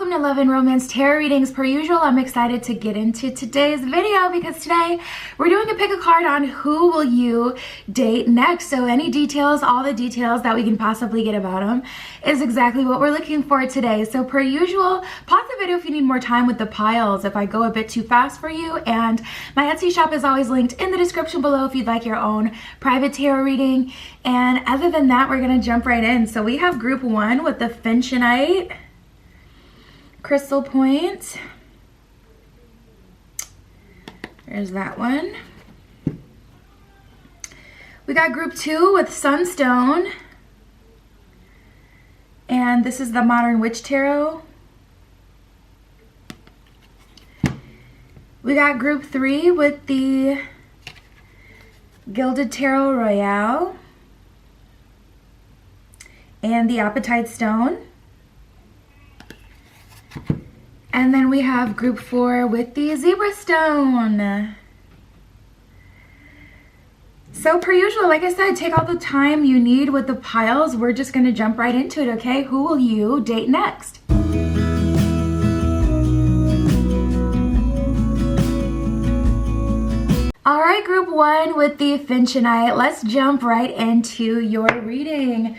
welcome to Love and Romance Tarot Readings. Per usual, I'm excited to get into today's video because today we're doing a pick a card on who will you date next. So any details, all the details that we can possibly get about them is exactly what we're looking for today. So per usual, pause the video if you need more time with the piles if I go a bit too fast for you. And my Etsy shop is always linked in the description below if you'd like your own private tarot reading. And other than that, we're going to jump right in. So we have group one with the Finchonite crystal point. There's that one. We got group two with Sunstone. And this is the Modern Witch Tarot. We got group three with the Gilded Tarot Royale and the Apatite Stone. And then we have group four with the Zebra Stone. So per usual, like I said, take all the time you need with the piles. We're just going to jump right into it, okay? Who will you date next? All right, group one with the Finchonite. Let's jump right into your reading.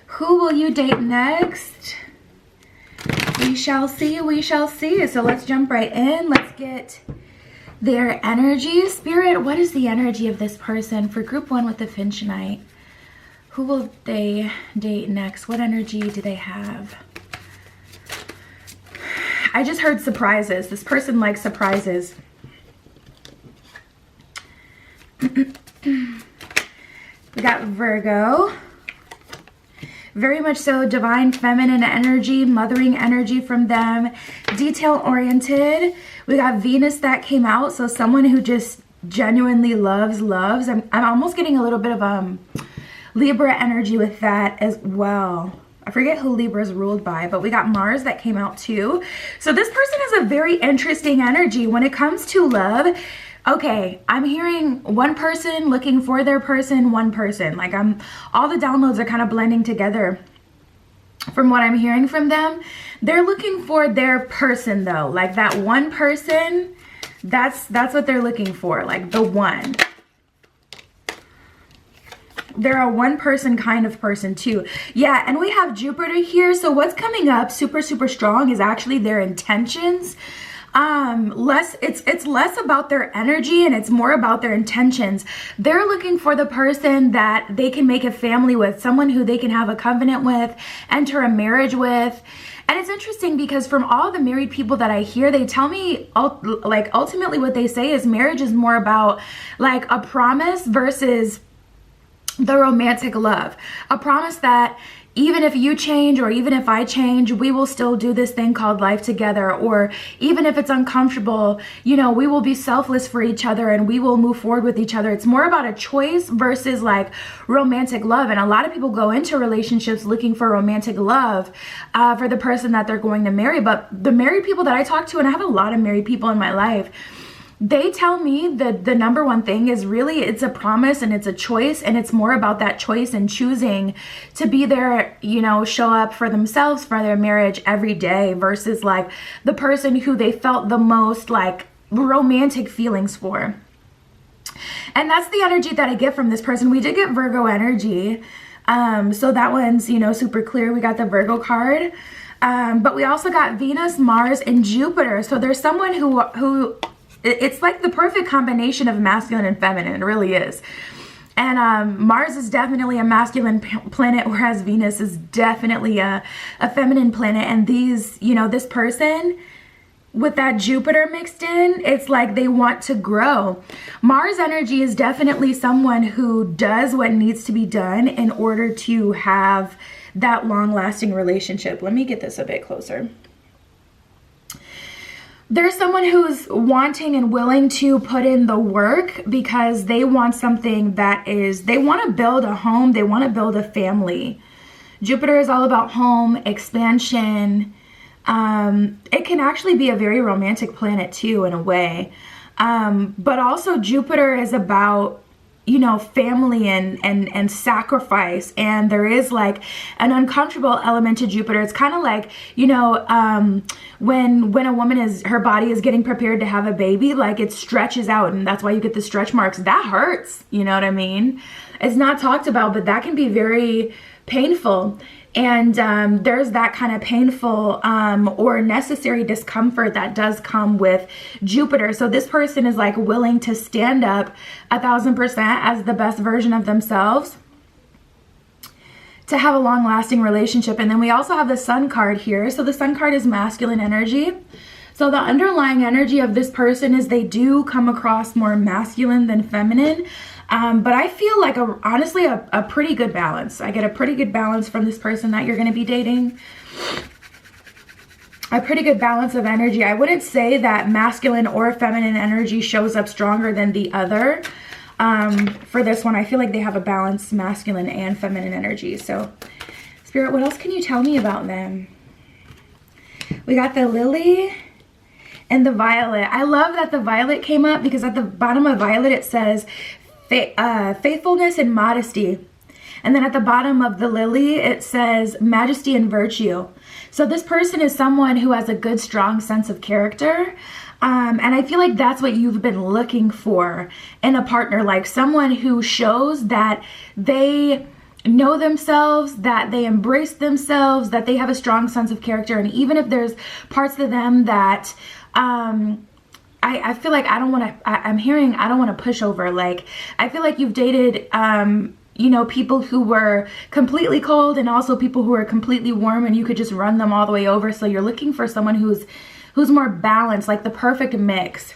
Who will you date next? We shall see, we shall see. So let's jump right in. Let's get their energy. Spirit, what is the energy of this person for group one with the Finchonite? Who will they date next? What energy do they have? I just heard surprises. This person likes surprises. We got Virgo. Very much so divine feminine energy, mothering energy from them, detail oriented. We got Venus that came out, so someone who just genuinely loves. I'm almost getting a little bit of Libra energy with that as well. I forget who Libra is ruled by, but we got Mars that came out too. So this person has a very interesting energy when it comes to love. Okay, I'm hearing one person looking for their person, one person. Like all the downloads are kind of blending together from what I'm hearing from them. They're looking for their person though. Like that one person, that's what they're looking for, like the one. They're a one person kind of person too. Yeah, and we have Jupiter here. So what's coming up super strong is actually their intentions. It's less about their energy and it's more about their intentions. They're looking for the person that they can make a family with, someone who they can have a covenant with, enter a marriage with. And it's interesting because from all the married people that I hear, they tell me like ultimately what they say is marriage is more about like a promise versus the romantic love. A promise that even if you change or even if I change, we will still do this thing called life together. Or even if it's uncomfortable, you know, we will be selfless for each other and we will move forward with each other. It's more about a choice versus like romantic love. And a lot of people go into relationships looking for romantic love for the person that they're going to marry. But the married people that I talk to, and I have a lot of married people in my life, they tell me that the number one thing is really it's a promise and it's a choice, and it's more about that choice and choosing to be there, you know, show up for themselves, for their marriage every day versus like the person who they felt the most like romantic feelings for. And that's the energy that I get from this person. We did get Virgo energy. So that one's, you know, super clear. We got the Virgo card. But we also got Venus, Mars, and Jupiter. So there's someone who it's like the perfect combination of masculine and feminine. It really is. And Mars is definitely a masculine planet, whereas Venus is definitely a feminine planet. And these, you know, this person with that Jupiter mixed in, it's like they want to grow. Mars energy is definitely someone who does what needs to be done in order to have that long-lasting relationship. Let me get this a bit closer. There's someone who's wanting and willing to put in the work because they want something that is, they want to build a home, they want to build a family. Jupiter is all about home, expansion. It can actually be a very romantic planet too in a way. But also Jupiter is about you know, family and sacrifice, and there is like an uncomfortable element to Jupiter. It's kind of like, you know, when a woman her body is getting prepared to have a baby, like it stretches out, and that's why you get the stretch marks. That hurts, you know what I mean? It's not talked about, but that can be very painful. And there's that kind of painful or necessary discomfort that does come with Jupiter. So this person is like willing to stand up 1000% as the best version of themselves to have a long-lasting relationship. And then we also have the Sun card here. So the Sun card is masculine energy. So the underlying energy of this person is they do come across more masculine than feminine. But I feel like, honestly, a pretty good balance. I get a pretty good balance from this person that you're going to be dating. A pretty good balance of energy. I wouldn't say that masculine or feminine energy shows up stronger than the other. For this one, I feel like they have a balanced masculine and feminine energy. So, Spirit, what else can you tell me about them? We got the Lily and the Violet. I love that the Violet came up because at the bottom of Violet it says faithfulness and modesty. And then at the bottom of the Lily, it says majesty and virtue. So this person is someone who has a good, strong sense of character. And I feel like that's what you've been looking for in a partner, like someone who shows that they know themselves, that they embrace themselves, that they have a strong sense of character. And even if there's parts of them that, I feel like I don't want to push over. Like, I feel like you've dated, you know, people who were completely cold and also people who are completely warm, and you could just run them all the way over. So you're looking for someone who's more balanced, like the perfect mix.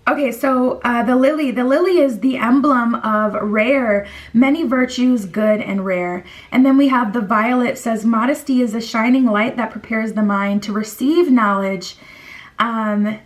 Okay, so the lily is the emblem of rare, many virtues, good and rare. And then we have the violet, says modesty is a shining light that prepares the mind to receive knowledge, and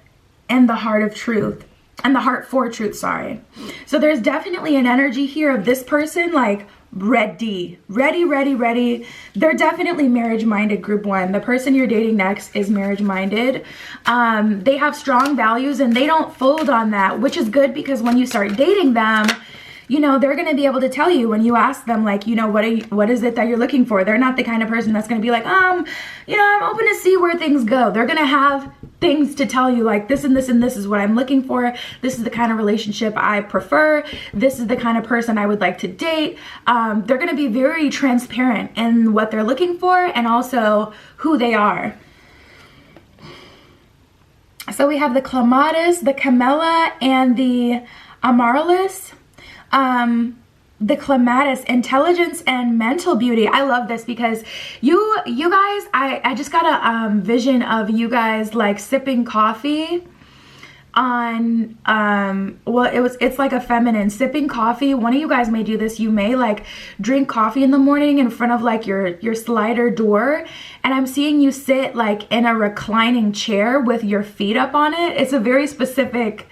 the heart of truth, and the heart for truth, sorry. So there's definitely an energy here of this person, like ready. They're definitely marriage-minded, group one. The person you're dating next is marriage-minded. They have strong values and they don't fold on that, which is good because when you start dating them, you know, they're going to be able to tell you when you ask them, like, you know, what is it that you're looking for? They're not the kind of person that's going to be like, you know, I'm open to see where things go. They're going to have things to tell you, like this and this and this is what I'm looking for. This is the kind of relationship I prefer. This is the kind of person I would like to date. They're going to be very transparent in what they're looking for and also who they are. So we have the clematis, the camellia, and the amaryllis. The clematis, intelligence and mental beauty. I love this because you guys, I just got a vision of you guys like sipping coffee on well, it's like a feminine sipping coffee. One of you guys may do this. You may like drink coffee in the morning in front of like your slider door, and I'm seeing you sit like in a reclining chair with your feet up on it. It's a very specific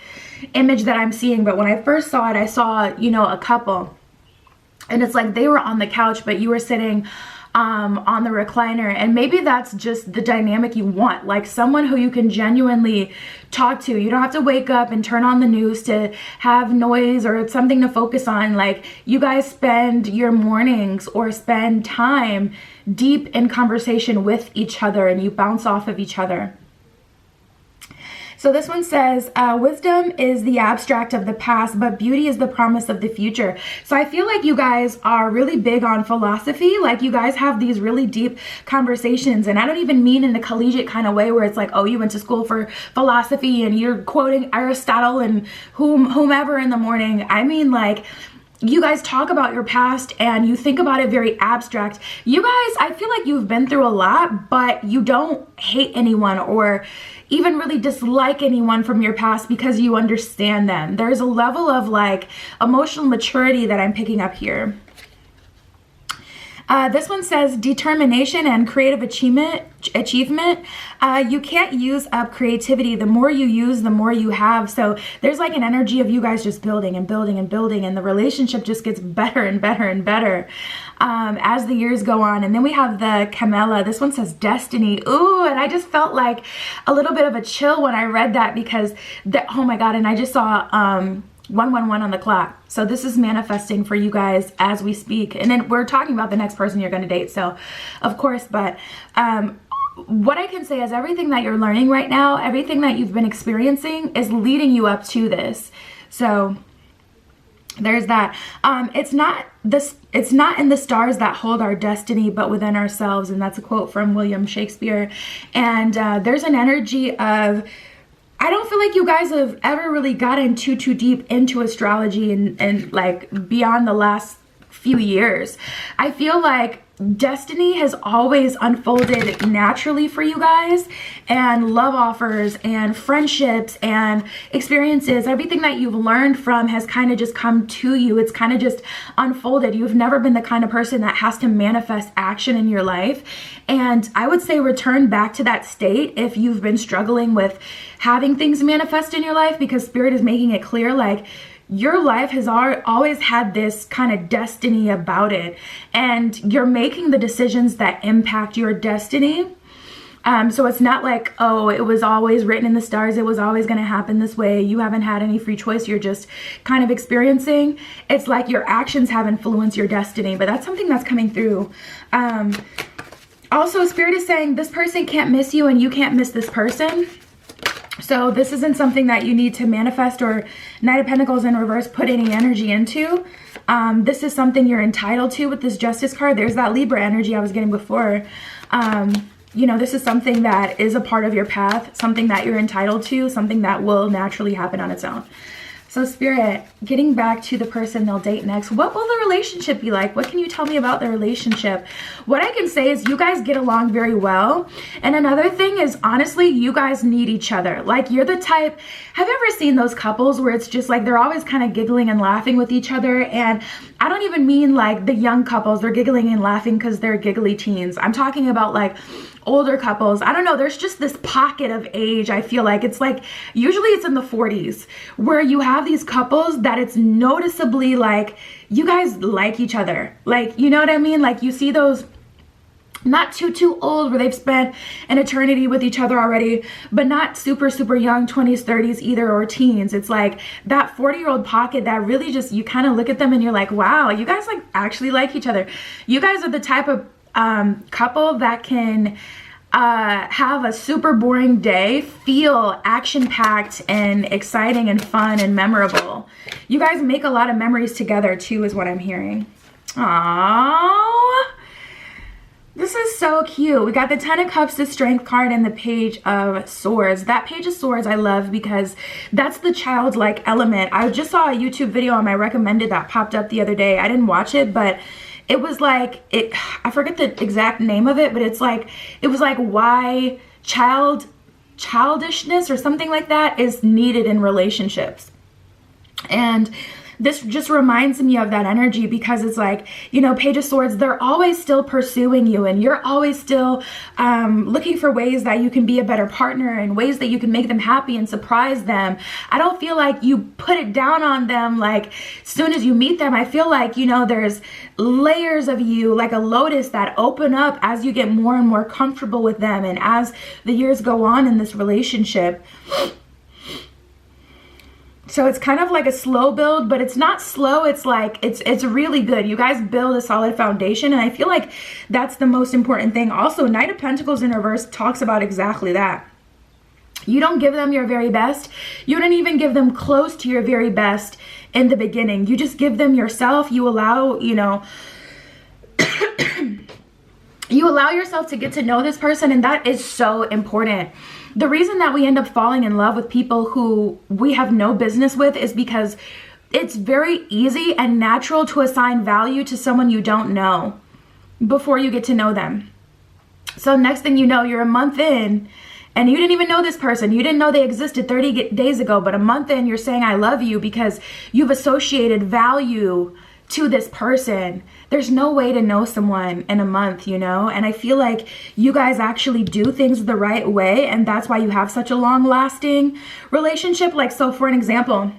image that I'm seeing, but when I first saw it, I saw, you know, a couple, and it's like they were on the couch but you were sitting on the recliner, and maybe that's just the dynamic you want, like someone who you can genuinely talk to. You don't have to wake up and turn on the news to have noise or something to focus on. Like, you guys spend your mornings or spend time deep in conversation with each other and you bounce off of each other. So this one says, wisdom is the abstract of the past, but beauty is the promise of the future. So I feel like you guys are really big on philosophy. Like, you guys have these really deep conversations, and I don't even mean in a collegiate kind of way where it's like, oh, you went to school for philosophy and you're quoting Aristotle and whomever in the morning. I mean, like, you guys talk about your past and you think about it very abstract. You guys, I feel like you've been through a lot, but you don't hate anyone or even really dislike anyone from your past because you understand them. There's a level of like emotional maturity that I'm picking up here. This one says determination and creative achievement. You can't use up creativity. The more you use, the more you have. So there's like an energy of you guys just building and building and building, and the relationship just gets better and better and better as the years go on. And then we have the camellia. This one says destiny. Ooh, and I just felt like a little bit of a chill when I read that because oh my God, and I just saw 111 on the clock. So this is manifesting for you guys as we speak. And then we're talking about the next person you're going to date. So of course, but what I can say is everything that you're learning right now, everything that you've been experiencing is leading you up to this. So there's that. It's not in the stars that hold our destiny, but within ourselves. And that's a quote from William Shakespeare. And there's an energy of, I don't feel like you guys have ever really gotten too deep into astrology and like beyond the last few years. I feel like destiny has always unfolded naturally for you guys, and love offers and friendships and experiences, everything that you've learned from has kind of just come to you. It's kind of just unfolded. You've never been the kind of person that has to manifest action in your life. And I would say return back to that state if you've been struggling with having things manifest in your life, because Spirit is making it clear, like, your life has always had this kind of destiny about it, and you're making the decisions that impact your destiny. So it's not like, oh, it was always written in the stars, it was always going to happen this way. You haven't had any free choice. You're just kind of experiencing. It's like your actions have influenced your destiny, but that's something that's coming through. Also, Spirit is saying this person can't miss you and you can't miss this person. So this isn't something that you need to manifest or Knight of Pentacles in reverse put any energy into. This is something you're entitled to with this Justice card. There's that Libra energy I was getting before. You know, this is something that is a part of your path, something that you're entitled to, something that will naturally happen on its own. So Spirit, getting back to the person they'll date next, what will the relationship be like? What can you tell me about the relationship? What I can say is you guys get along very well. And another thing is, honestly, you guys need each other. Like, you're the type, have you ever seen those couples where it's just like they're always kind of giggling and laughing with each other? And I don't even mean like the young couples, they're giggling and laughing because they're giggly teens. I'm talking about like older couples. I don't know, there's just this pocket of age. I feel like it's like, usually it's in the 40s where you have these couples that it's noticeably like you guys like each other. Like, you know what I mean? Like, you see those not too old where they've spent an eternity with each other already, but not super young, 20s, 30s either, or teens. It's like that 40-year-old pocket that really just, you kind of look at them and you're like, wow, you guys like actually like each other. You guys are the type of couple that can have a super boring day feel action-packed and exciting and fun and memorable. You guys make a lot of memories together too, is what I'm hearing. Aww. This is so cute. We got the Ten of Cups, the Strength card, and the Page of Swords. That Page of Swords I love because that's the childlike element. I just saw a YouTube video on my recommended that popped up the other day. I didn't watch it, but it was like, I forget the exact name of it, but it's like, it was like why childishness or something like that is needed in relationships. And this just reminds me of that energy because it's like, you know, Page of Swords, they're always still pursuing you and you're always still looking for ways that you can be a better partner and ways that you can make them happy and surprise them. I don't feel like you put it down on them like as soon as you meet them. I feel like, you know, there's layers of you like a lotus that open up as you get more and more comfortable with them and as the years go on in this relationship. So it's kind of like a slow build, but it's not slow. It's like, it's really good. You guys build a solid foundation. And I feel like that's the most important thing. Also, Knight of Pentacles in reverse talks about exactly that. You don't give them your very best. You don't even give them close to your very best in the beginning. You just give them yourself. You allow, you know, you allow yourself to get to know this person. And that is so important. The reason that we end up falling in love with people who we have no business with is because it's very easy and natural to assign value to someone you don't know before you get to know them. So next thing you know, you're a month in and you didn't even know this person. You didn't know they existed 30 days ago, but a month in, you're saying I love you because you've associated value to this person. There's no way to know someone in a month, you know? And I feel like you guys actually do things the right way, and that's why you have such a long-lasting relationship. Like, so for an example,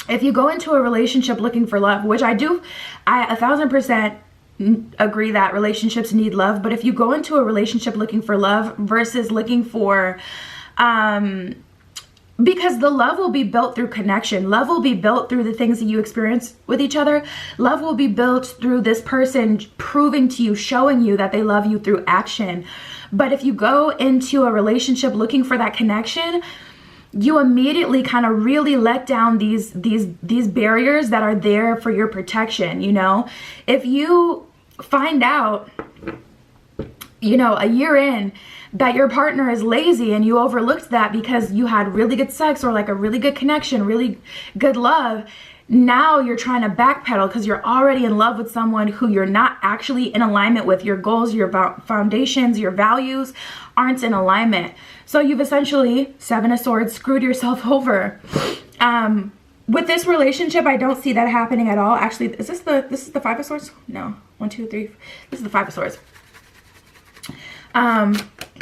if you go into a relationship looking for love, which I 1000% agree that relationships need love, but if you go into a relationship looking for love versus looking for because the love will be built through connection. Love will be built through the things that you experience with each other. Love will be built through this person proving to you, showing you that they love you through action. But if you go into a relationship looking for that connection, you immediately kind of really let down these barriers that are there for your protection, you know? If you find out, you know, a year in, that your partner is lazy and you overlooked that because you had really good sex or like a really good connection, really good love, now you're trying to backpedal because you're already in love with someone who you're not actually in alignment with. Your goals, your foundations, your values aren't in alignment. So you've essentially, 7 of Swords, screwed yourself over. With this relationship, I don't see that happening at all. Actually, this is the 5 of Swords? No, 1, 2, 3. This is the 5 of Swords.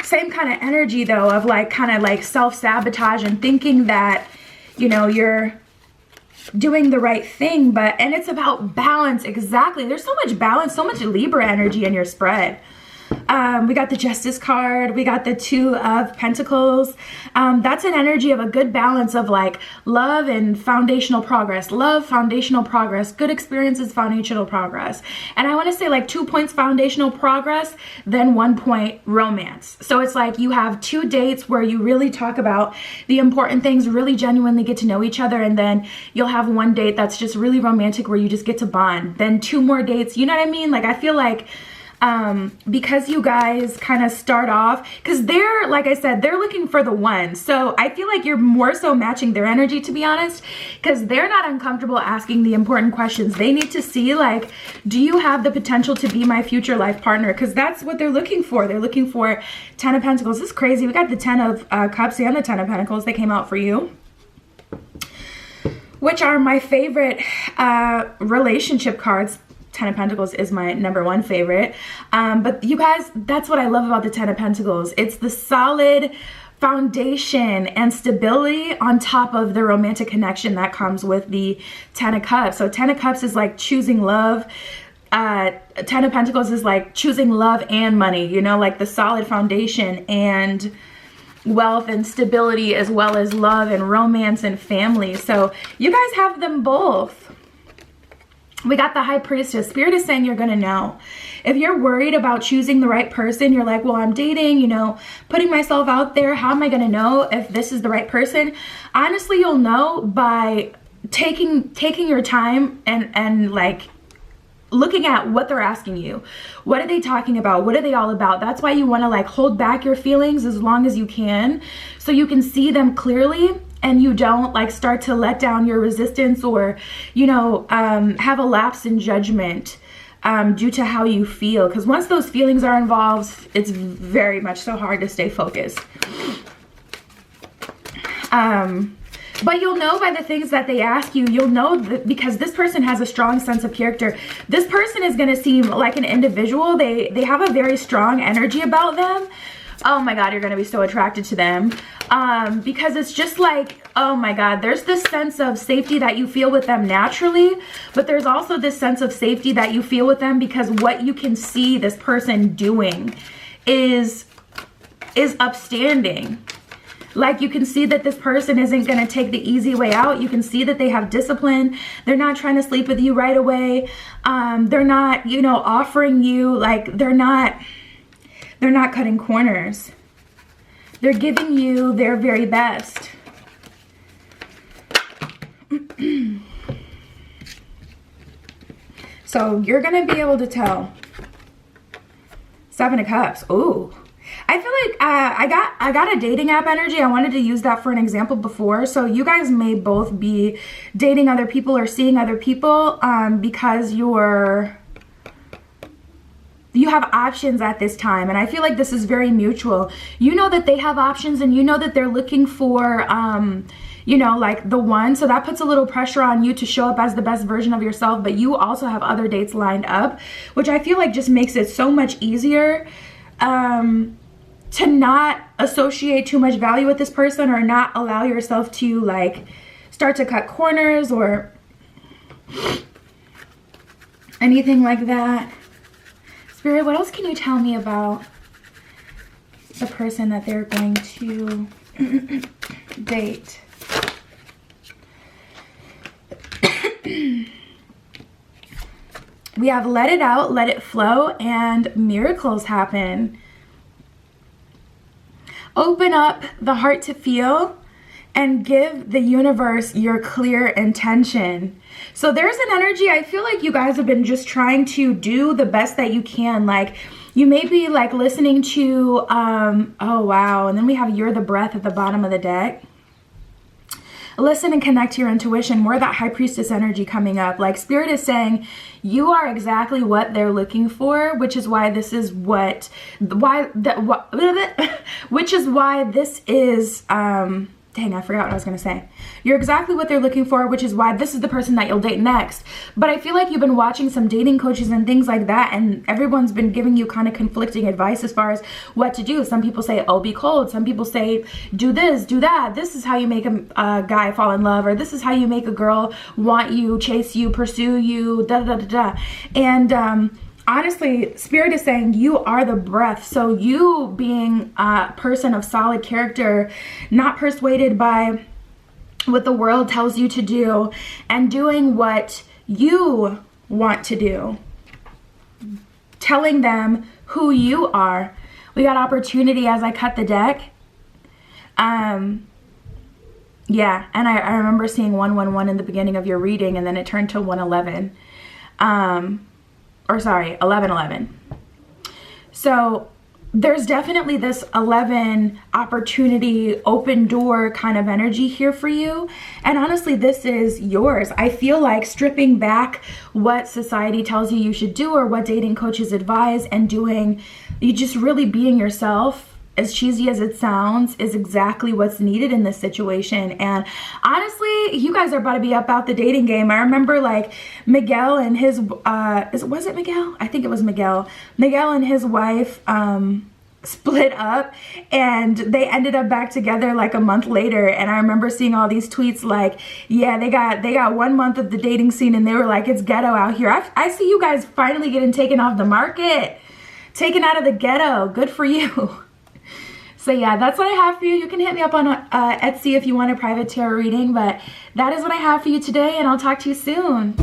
Same kind of energy though, of like kind of like self-sabotage and thinking that, you know, you're doing the right thing, and it's about balance. Exactly. There's so much balance, so much Libra energy in your spread. We got the Justice card. We got the 2 of Pentacles. That's an energy of a good balance of like love and foundational progress. Love, foundational progress. Good experiences, foundational progress. And I want to say like 2 points foundational progress, then 1 point romance. So it's like you have 2 dates where you really talk about the important things, really genuinely get to know each other. And then you'll have 1 date that's just really romantic where you just get to bond. Then 2 more dates. You know what I mean? Like I feel like because you guys kind of start off, because they're, like I said, they're looking for the one. So I feel like you're more so matching their energy, to be honest, because they're not uncomfortable asking the important questions. They need to see like, do you have the potential to be my future life partner? Because that's what they're looking for. They're looking for 10 of Pentacles. This is crazy. We got the 10 of Cups and the 10 of Pentacles. They came out for you, which are my favorite relationship cards. 10 of Pentacles is my #1 favorite. But you guys, that's what I love about the 10 of Pentacles. It's the solid foundation and stability on top of the romantic connection that comes with the 10 of Cups. So 10 of Cups is like choosing love. 10 of Pentacles is like choosing love and money, you know, like the solid foundation and wealth and stability, as well as love and romance and family. So you guys have them both. We got the High Priestess. Spirit is saying you're going to know. If you're worried about choosing the right person, you're like, well, I'm dating, you know, putting myself out there. How am I going to know if this is the right person? Honestly, you'll know by taking your time and like looking at what they're asking you. What are they talking about? What are they all about? That's why you want to like hold back your feelings as long as you can, so you can see them clearly and you don't like start to let down your resistance or, you know, have a lapse in judgment due to how you feel. Because once those feelings are involved, it's very much so hard to stay focused. But you'll know by the things that they ask you. You'll know that because this person has a strong sense of character. This person is going to seem like an individual. They have a very strong energy about them. Oh my God, you're going to be so attracted to them. Because it's just like, oh my God, there's this sense of safety that you feel with them naturally. But there's also this sense of safety that you feel with them because what you can see this person doing is upstanding. Like you can see that this person isn't going to take the easy way out. You can see that they have discipline. They're not trying to sleep with you right away. They're not, you know, offering you, like they're not cutting corners. They're giving you their very best. So you're going to be able to tell. 7 of Cups. Ooh. I feel like I got a dating app energy. I wanted to use that for an example before. So you guys may both be dating other people or seeing other people because you have options at this time. And I feel like this is very mutual. You know that they have options and you know that they're looking for, you know, like the one. So that puts a little pressure on you to show up as the best version of yourself. But you also have other dates lined up, which I feel like just makes it so much easier to not associate too much value with this person or not allow yourself to like start to cut corners or anything like that. Spirit, what else can you tell me about the person that they're going to date. We have let it out, let it flow, and miracles happen. Open up the heart to feel and give the universe your clear intention. So there's an energy, I feel like you guys have been just trying to do the best that you can. Like you may be like listening to, oh wow, and then we have You're the Breath at the bottom of the deck. Listen and connect to your intuition. More of that High Priestess energy coming up. Like Spirit is saying you are exactly what they're looking for, which is why this is which is why this is, dang, I forgot what I was going to say. You're exactly what they're looking for, which is why this is the person that you'll date next. But I feel like you've been watching some dating coaches and things like that, and everyone's been giving you kind of conflicting advice as far as what to do. Some people say, oh, be cold. Some people say, do this, do that. This is how you make a guy fall in love, or this is how you make a girl want you, chase you, pursue you, da da da da. And honestly, Spirit is saying you are the breath. So you being a person of solid character, not persuaded by what the world tells you to do, and doing what you want to do. Telling them who you are. We got opportunity as I cut the deck. Yeah, and I remember seeing 111 in the beginning of your reading, and then it turned to 111. Or sorry, 1111. So there's definitely this 11 opportunity, open door kind of energy here for you. And honestly, this is yours. I feel like stripping back what society tells you you should do or what dating coaches advise, and doing, you just really being yourself, as cheesy as it sounds, is exactly what's needed in this situation. And honestly, you guys are about to be up out the dating game. I remember like Miguel and his, was it Miguel? I think it was Miguel. Miguel and his wife split up, and they ended up back together like a month later. And I remember seeing all these tweets like, yeah, they got 1 month of the dating scene, and they were like, it's ghetto out here. I see you guys finally getting taken off the market, taken out of the ghetto. Good for you. So yeah, that's what I have for you. You can hit me up on Etsy if you want a private tarot reading, but that is what I have for you today, and I'll talk to you soon.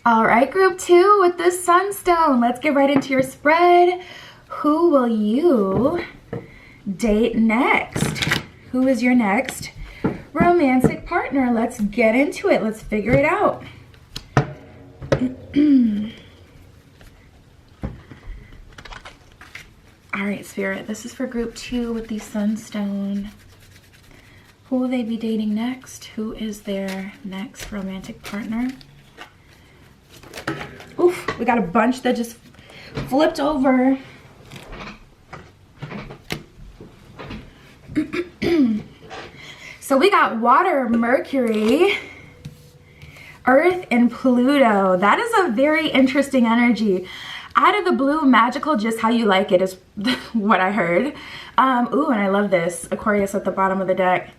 All right, group 2 with the Sunstone. Let's get right into your spread. Who will you date next? Who is your next romantic partner? Let's get into it. Let's figure it out. All right, Spirit, this is for group 2 with the Sunstone. Who will they be dating next? Who is their next romantic partner? Oof, we got a bunch that just flipped over. So we got water, Mercury, Earth, and Pluto. That is a very interesting energy. Out of the blue, magical, just how you like it is what I heard. Ooh, and I love this. Aquarius at the bottom of the deck.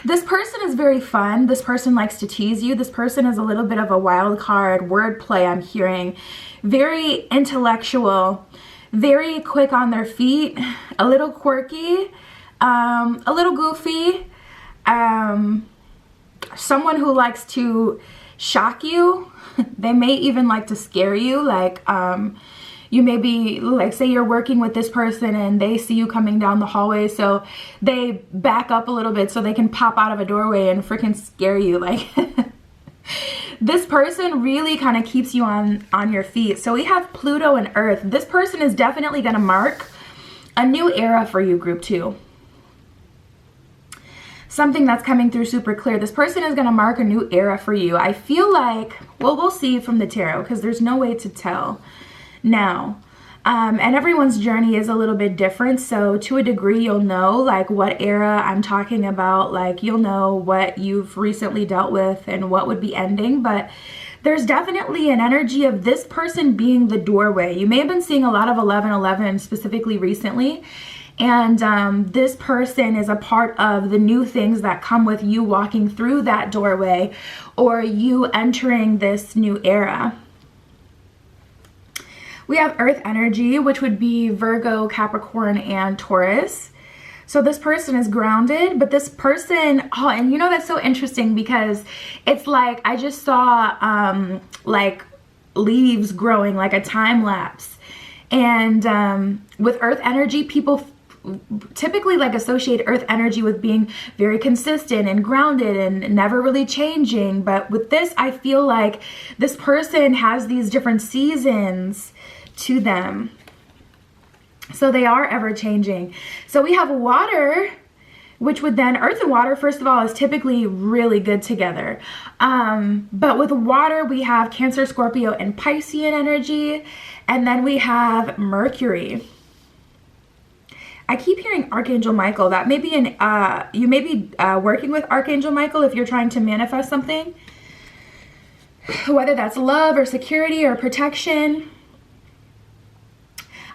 This person is very fun. This person likes to tease you. This person is a little bit of a wild card, wordplay I'm hearing. Very intellectual, very quick on their feet, a little quirky, a little goofy. Someone who likes to shock you. They may even like to scare you. Like you may be like, say you're working with this person and they see you coming down the hallway, so they back up a little bit so they can pop out of a doorway and freaking scare you. Like this person really kind of keeps you on your feet. So we have Pluto and Earth. This person is definitely going to mark a new era for you, group 2. Something that's coming through super clear. This person is going to mark a new era for you. I feel like, well, we'll see from the tarot because there's no way to tell now. And everyone's journey is a little bit different. So to a degree, you'll know like what era I'm talking about. Like you'll know what you've recently dealt with and what would be ending. But there's definitely an energy of this person being the doorway. You may have been seeing a lot of 1111 specifically recently. And this person is a part of the new things that come with you walking through that doorway or you entering this new era. We have earth energy, which would be Virgo, Capricorn, and Taurus. So this person is grounded, but this person, oh, and you know, that's so interesting because it's like, I just saw like leaves growing, like a time lapse. And with earth energy, people typically like associate earth energy with being very consistent and grounded and never really changing. But with this, I feel like this person has these different seasons to them. So they are ever changing. So we have water, which would then, earth and water, first of all, is typically really good together. But with water, we have Cancer, Scorpio, and Piscean energy. And then we have Mercury. I keep hearing Archangel Michael. That may be you may be working with Archangel Michael if you're trying to manifest something. Whether that's love or security or protection.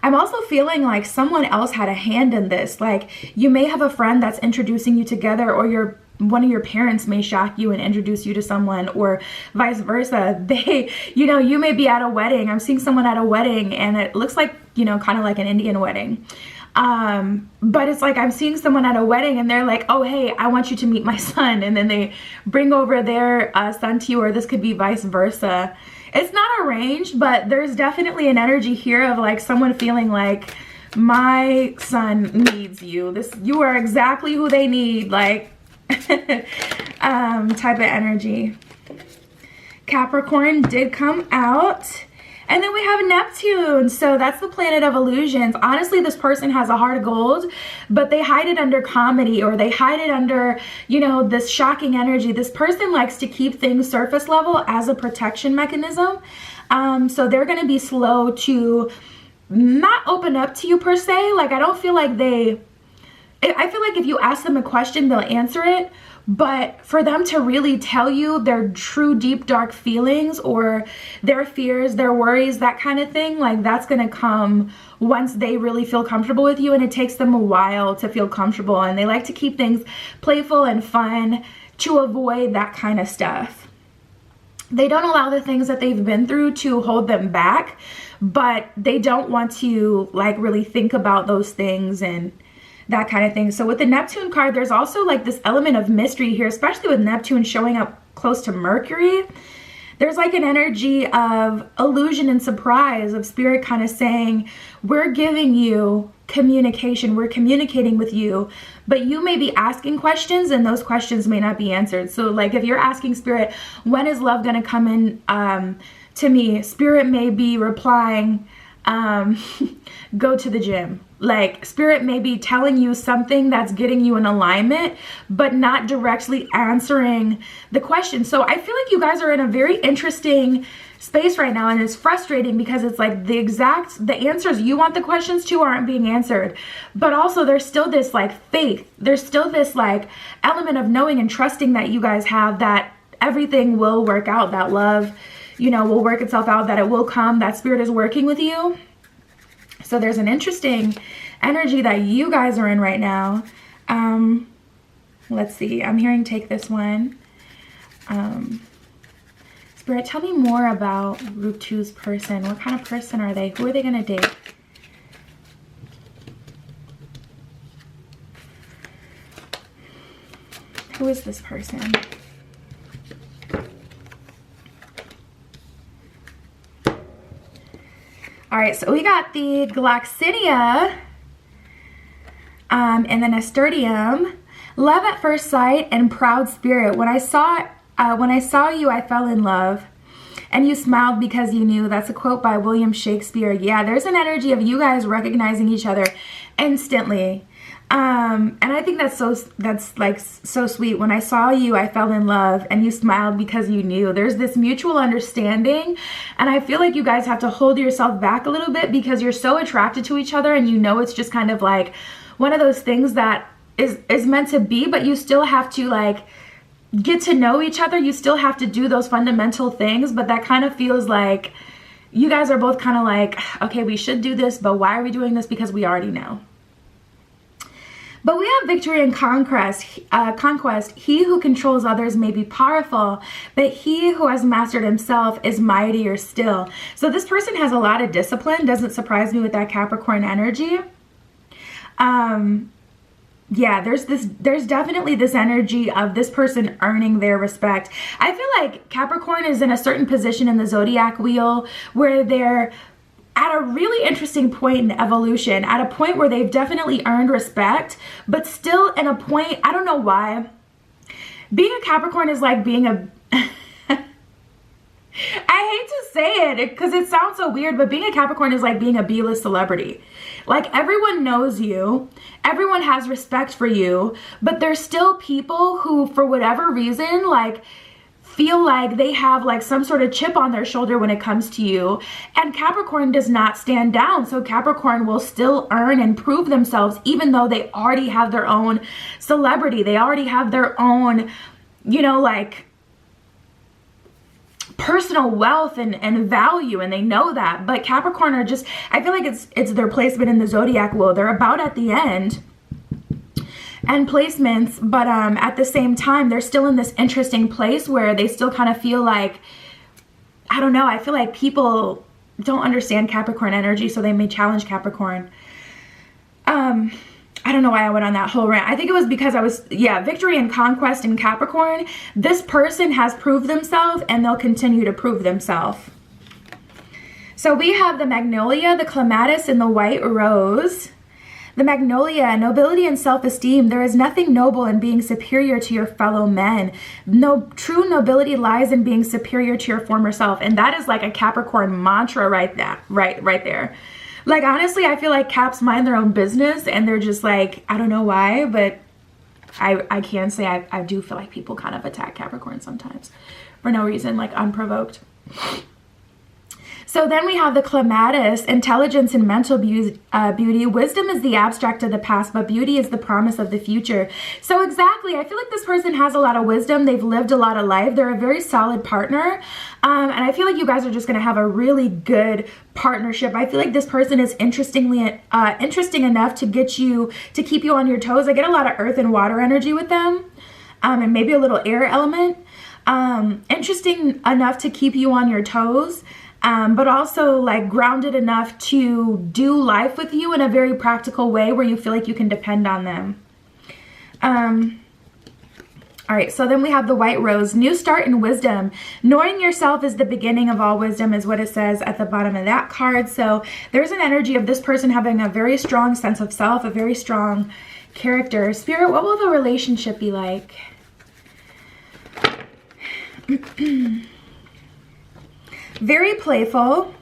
I'm also feeling like someone else had a hand in this. Like you may have a friend that's introducing you together, or one of your parents may shock you and introduce you to someone, or vice versa. You may be at a wedding. I'm seeing someone at a wedding and it looks like, kind of like an Indian wedding. But it's like I'm seeing someone at a wedding and they're like, oh, hey, I want you to meet my son. And then they bring over their son to you, or this could be vice versa. It's not arranged, but there's definitely an energy here of like someone feeling like my son needs you. You are exactly who they need, like type of energy. Capricorn did come out. And then we have Neptune. So that's the planet of illusions. Honestly, this person has a heart of gold, but they hide it under comedy, or they hide it under, this shocking energy. This person likes to keep things surface level as a protection mechanism. So they're going to be slow to not open up to you per se. Like, I don't feel like I feel like if you ask them a question, they'll answer it. But for them to really tell you their true deep dark feelings, or their fears, their worries, that kind of thing, like that's going to come once they really feel comfortable with you. And it takes them a while to feel comfortable. And they like to keep things playful and fun to avoid that kind of stuff. They don't allow the things that they've been through to hold them back, but they don't want to like really think about those things and that kind of thing. So with the Neptune card, there's also like this element of mystery here, especially with Neptune showing up close to Mercury. There's like an energy of illusion and surprise, of spirit kind of saying, we're giving you communication, we're communicating with you, but you may be asking questions and those questions may not be answered. So like if you're asking spirit, when is love going to come in to me? Spirit may be replying, go to the gym. Like spirit may be telling you something that's getting you in alignment, but not directly answering the question. So I feel like you guys are in a very interesting space right now, and it's frustrating because it's like the answers you want the questions to aren't being answered, but also there's still this like faith. There's still this like element of knowing and trusting that you guys have, that everything will work out, that love, will work itself out, that it will come, that spirit is working with you. So there's an interesting energy that you guys are in right now. Let's see. I'm hearing take this one. Spirit, tell me more about Group 2's person. What kind of person are they? Who are they going to date? Who is this person? All right, so we got the Gloxinia and the Nasturtium. Love at first sight and proud spirit. When I saw you, I fell in love, and you smiled because you knew. That's a quote by William Shakespeare. Yeah, there's an energy of you guys recognizing each other instantly. And I think that's like so sweet. When I saw you, I fell in love, and you smiled because you knew. There's this mutual understanding, and I feel like you guys have to hold yourself back a little bit because you're so attracted to each other, and it's just kind of like one of those things that is meant to be, but you still have to like get to know each other. You still have to do those fundamental things, but that kind of feels like you guys are both kind of like, okay, we should do this, but why are we doing this? Because we already know. But we have victory and conquest. He who controls others may be powerful, but he who has mastered himself is mightier still. So this person has a lot of discipline. Doesn't surprise me with that Capricorn energy. Yeah, there's definitely this energy of this person earning their respect. I feel like Capricorn is in a certain position in the zodiac wheel where they're at a really interesting point in evolution, at a point where they've definitely earned respect, but still in a point, I don't know why. Being a Capricorn is like being a, I hate to say it because it sounds so weird, but being a Capricorn is like being a B-list celebrity. Like everyone knows you, everyone has respect for you, but there's still people who, for whatever reason, like feel like they have like some sort of chip on their shoulder when it comes to you. And Capricorn does not stand down. So Capricorn will still earn and prove themselves even though they already have their own celebrity. They already have their own, you know, like personal wealth and value, and they know that. But Capricorn are just, I feel like it's their placement in the zodiac wheel. They're about at the end and placements, but at the same time they're still in this interesting place where they still kind of feel like, I don't know, I feel like people don't understand Capricorn energy, so they may challenge Capricorn. I don't know why I went on that whole rant. I think it was because I was, yeah, victory and conquest in Capricorn. This person has proved themselves and they'll continue to prove themselves. So we have the Magnolia, the Clematis, and the White Rose. The Magnolia, nobility and self-esteem. There is nothing noble in being superior to your fellow men. No, true nobility lies in being superior to your former self. And that is like a Capricorn mantra right there. Like, honestly, I feel like Caps mind their own business and they're just like, I don't know why, but I can say I do feel like people kind of attack Capricorn sometimes for no reason, like unprovoked. So then we have the Clematis, intelligence and mental beauty. Wisdom is the abstract of the past, but beauty is the promise of the future. So exactly, I feel like this person has a lot of wisdom. They've lived a lot of life. They're a very solid partner. And I feel like you guys are just going to have a really good partnership. I feel like this person is interesting enough to keep you on your toes. I get a lot of earth and water energy with them, and maybe a little air element. Interesting enough to keep you on your toes. But also like grounded enough to do life with you in a very practical way where you feel like you can depend on them. All right, so then we have the White Rose, new start in wisdom. Knowing yourself is the beginning of all wisdom is what it says at the bottom of that card. So there's an energy of this person having a very strong sense of self, a very strong character. Spirit, what will the relationship be like? Very playful.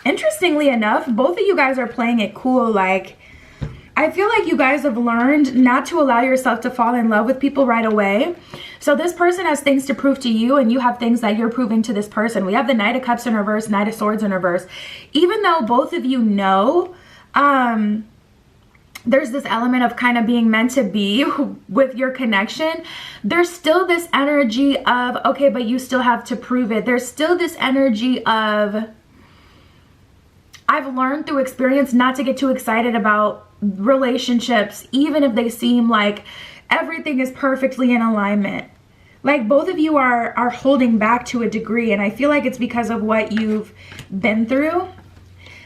Interestingly enough, both of you guys are playing it cool. Like, I feel like you guys have learned not to allow yourself to fall in love with people right away. So this person has things to prove to you and you have things that you're proving to this person. We have the Knight of Cups in reverse, Knight of Swords in reverse. Even though both of you know, there's this element of kind of being meant to be with your connection, there's still this energy of, okay, but you still have to prove it. There's still this energy of, I've learned through experience not to get too excited about relationships, even if they seem like everything is perfectly in alignment. Like both of you are holding back to a degree, and I feel like it's because of what you've been through.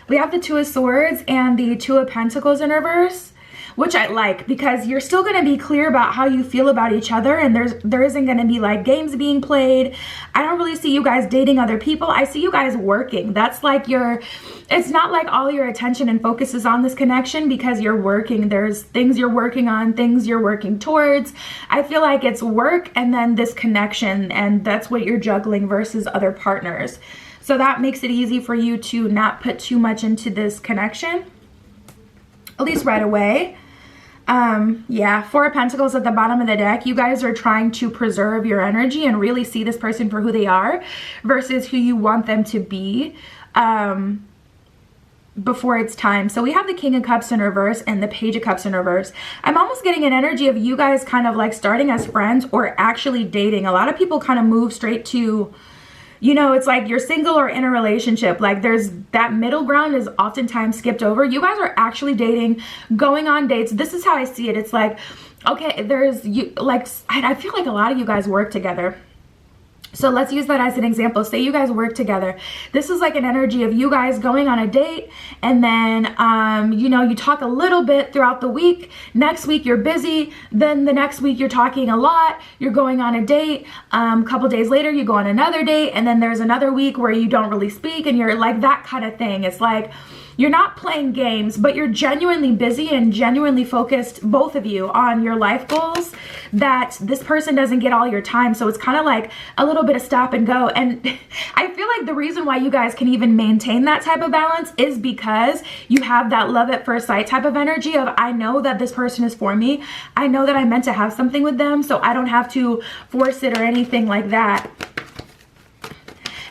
We have the Two of Swords and the Two of Pentacles in reverse, which I like because you're still going to be clear about how you feel about each other, and there isn't going to be like games being played. I don't really see you guys dating other people. I see you guys working. That's like it's not like all your attention and focus is on this connection because you're working. There's things you're working on, things you're working towards. I feel like it's work and then this connection, and that's what you're juggling versus other partners. So that makes it easy for you to not put too much into this connection, at least right away. Yeah, Four of Pentacles at the bottom of the deck. You guys are trying to preserve your energy and really see this person for who they are versus who you want them to be before it's time. So we have the King of Cups in reverse and the Page of Cups in reverse. I'm almost getting an energy of you guys kind of like starting as friends or actually dating. A lot of people kind of move straight to You know, it's like you're single or in a relationship. Like there's that middle ground is oftentimes skipped over. You guys are actually dating, going on dates. This is how I see it. It's like, okay, there's you, like, I feel like a lot of you guys work together. So let's use that as an example. Say you guys work together. This is like an energy of you guys going on a date, and then, you know, you talk a little bit throughout the week. Next week you're busy. Then the next week you're talking a lot. You're going on a date. A couple days later you go on another date, and then there's another week where you don't really speak, and you're like that kind of thing. It's like, you're not playing games, but you're genuinely busy and genuinely focused, both of you, on your life goals, that this person doesn't get all your time. So it's kind of like a little bit of stop and go. And I feel like the reason why you guys can even maintain that type of balance is because you have that love at first sight type of energy of, I know that this person is for me. I know that I'm meant to have something with them, so I don't have to force it or anything like that.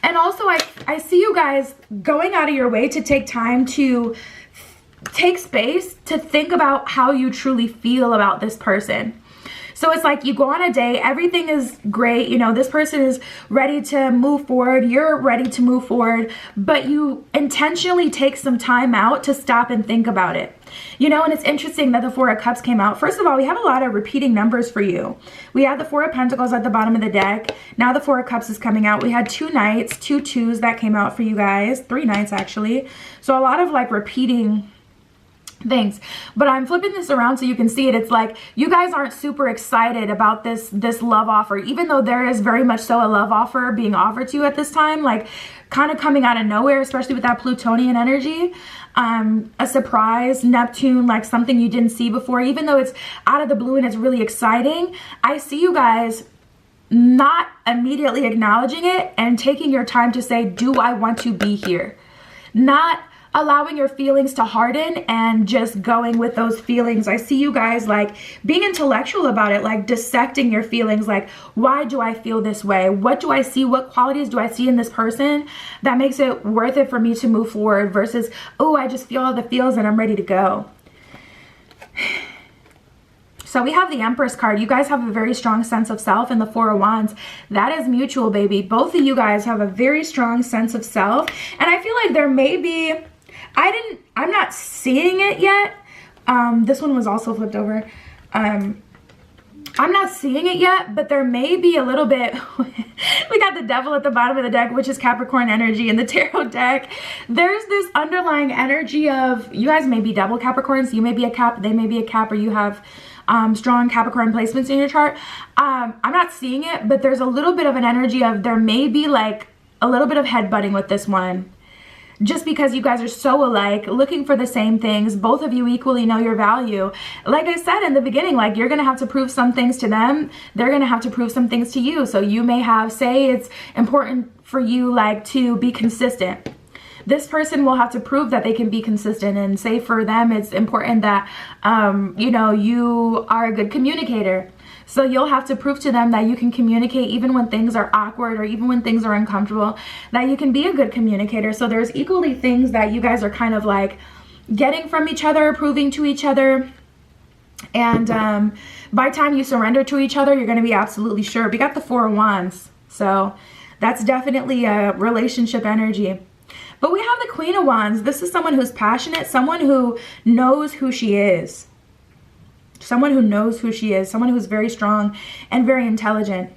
And also, I see you guys going out of your way to take time to take space to think about how you truly feel about this person. So it's like you go on a date, everything is great, you know, this person is ready to move forward, you're ready to move forward, but you intentionally take some time out to stop and think about it. You know, and it's interesting that the Four of Cups came out. First of all, we have a lot of repeating numbers for you. We had the Four of Pentacles at the bottom of the deck. Now the Four of Cups is coming out. We had 2 Knights, 2 twos that came out for you guys. 3 Knights, actually. So a lot of like repeating things. But I'm flipping this around so you can see it. It's like you guys aren't super excited about this love offer, even though there is very much so a love offer being offered to you at this time, like kind of coming out of nowhere, especially with that Plutonian energy. A surprise, Neptune, like something you didn't see before, even though it's out of the blue and it's really exciting. I see you guys not immediately acknowledging it and taking your time to say, do I want to be here? Not allowing your feelings to harden and just going with those feelings. I see you guys like being intellectual about it, like dissecting your feelings, like, why do I feel this way? What do I see? What qualities do I see in this person that makes it worth it for me to move forward versus, oh, I just feel all the feels and I'm ready to go. So we have the Empress card. You guys have a very strong sense of self, and the Four of Wands. That is mutual, baby. Both of you guys have a very strong sense of self. And I feel like there may be, I'm not seeing it yet. This one was also flipped over. I'm not seeing it yet, but there may be a little bit. We got the Devil at the bottom of the deck, which is Capricorn energy in the tarot deck. There's this underlying energy of, you guys may be double Capricorns. You may be a Cap, they may be a Cap, or you have strong Capricorn placements in your chart. I'm not seeing it, but there's a little bit of an energy of, there may be like a little bit of headbutting with this one. Just because you guys are so alike, looking for the same things, both of you equally know your value. Like I said in the beginning, like you're going to have to prove some things to them. They're going to have to prove some things to you. So you may have, say it's important for you like to be consistent. This person will have to prove that they can be consistent, and say for them it's important that, you know, you are a good communicator. So you'll have to prove to them that you can communicate even when things are awkward or even when things are uncomfortable, that you can be a good communicator. So there's equally things that you guys are kind of like getting from each other, proving to each other. And by the time you surrender to each other, you're going to be absolutely sure. We got the Four of Wands. So that's definitely a relationship energy. But we have the Queen of Wands. This is someone who's passionate, someone who knows who she is. Someone who knows who she is, someone who's very strong and very intelligent.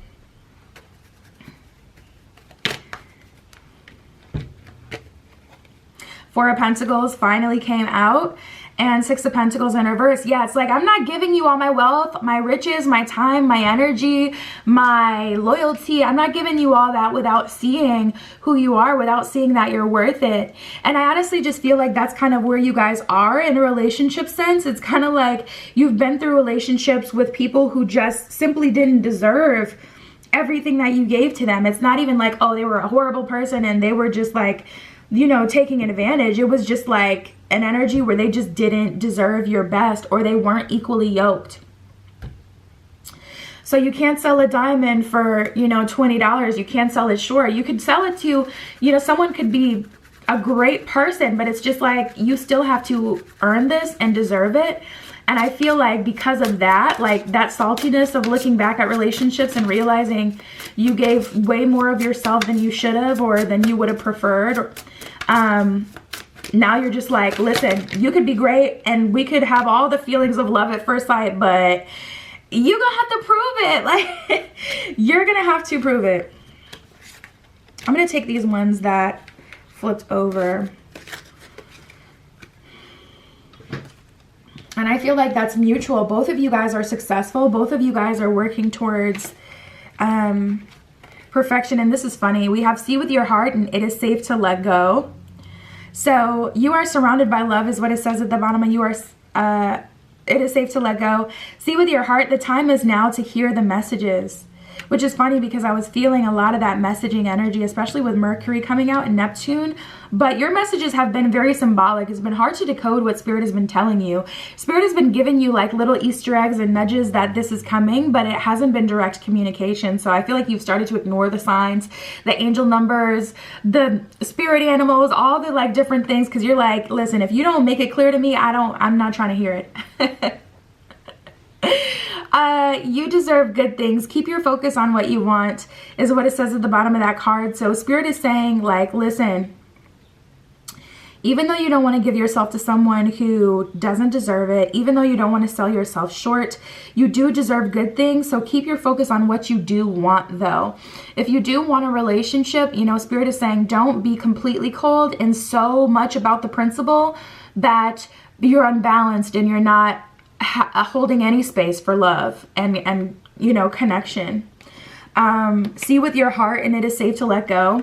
Four of Pentacles finally came out, and Six of Pentacles in reverse. Yeah, it's like, I'm not giving you all my wealth, my riches, my time, my energy, my loyalty. I'm not giving you all that without seeing who you are, without seeing that you're worth it. And I honestly just feel like that's kind of where you guys are in a relationship sense. It's kind of like you've been through relationships with people who just simply didn't deserve everything that you gave to them. It's not even like, oh, they were a horrible person and they were just like, you know, taking advantage. It was just like an energy where they just didn't deserve your best, or they weren't equally yoked. So you can't sell a diamond for, you know, $20. You can't sell it short. You could sell it to, you know, someone could be a great person, but it's just like, you still have to earn this and deserve it. And I feel like because of that, like that saltiness of looking back at relationships and realizing you gave way more of yourself than you should have or than you would have preferred. Now you're just like, listen, you could be great and we could have all the feelings of love at first sight, but you're gonna have to prove it. Like, you're gonna have to prove it. I'm gonna take these ones that flipped over. And I feel like that's mutual. Both of you guys are successful. Both of you guys are working towards perfection. And this is funny. We have see with your heart and it is safe to let go. So you are surrounded by love is what it says at the bottom. And you are, it is safe to let go. See with your heart, the time is now to hear the messages. Which is funny because I was feeling a lot of that messaging energy, especially with Mercury coming out and Neptune. But your messages have been very symbolic. It's been hard to decode what Spirit has been telling you. Spirit has been giving you like little Easter eggs and nudges that this is coming, but it hasn't been direct communication. So I feel like you've started to ignore the signs, the angel numbers, the spirit animals, all the like different things. Because you're like, listen, if you don't make it clear to me, I'm not trying to hear it. You deserve good things. Keep your focus on what you want is what it says at the bottom of that card. So Spirit is saying like, listen, even though you don't want to give yourself to someone who doesn't deserve it, even though you don't want to sell yourself short, you do deserve good things. So keep your focus on what you do want though. If you do want a relationship, you know, Spirit is saying don't be completely cold and so much about the principle that you're unbalanced and you're not holding any space for love and you know, connection. See with your heart and it is safe to let go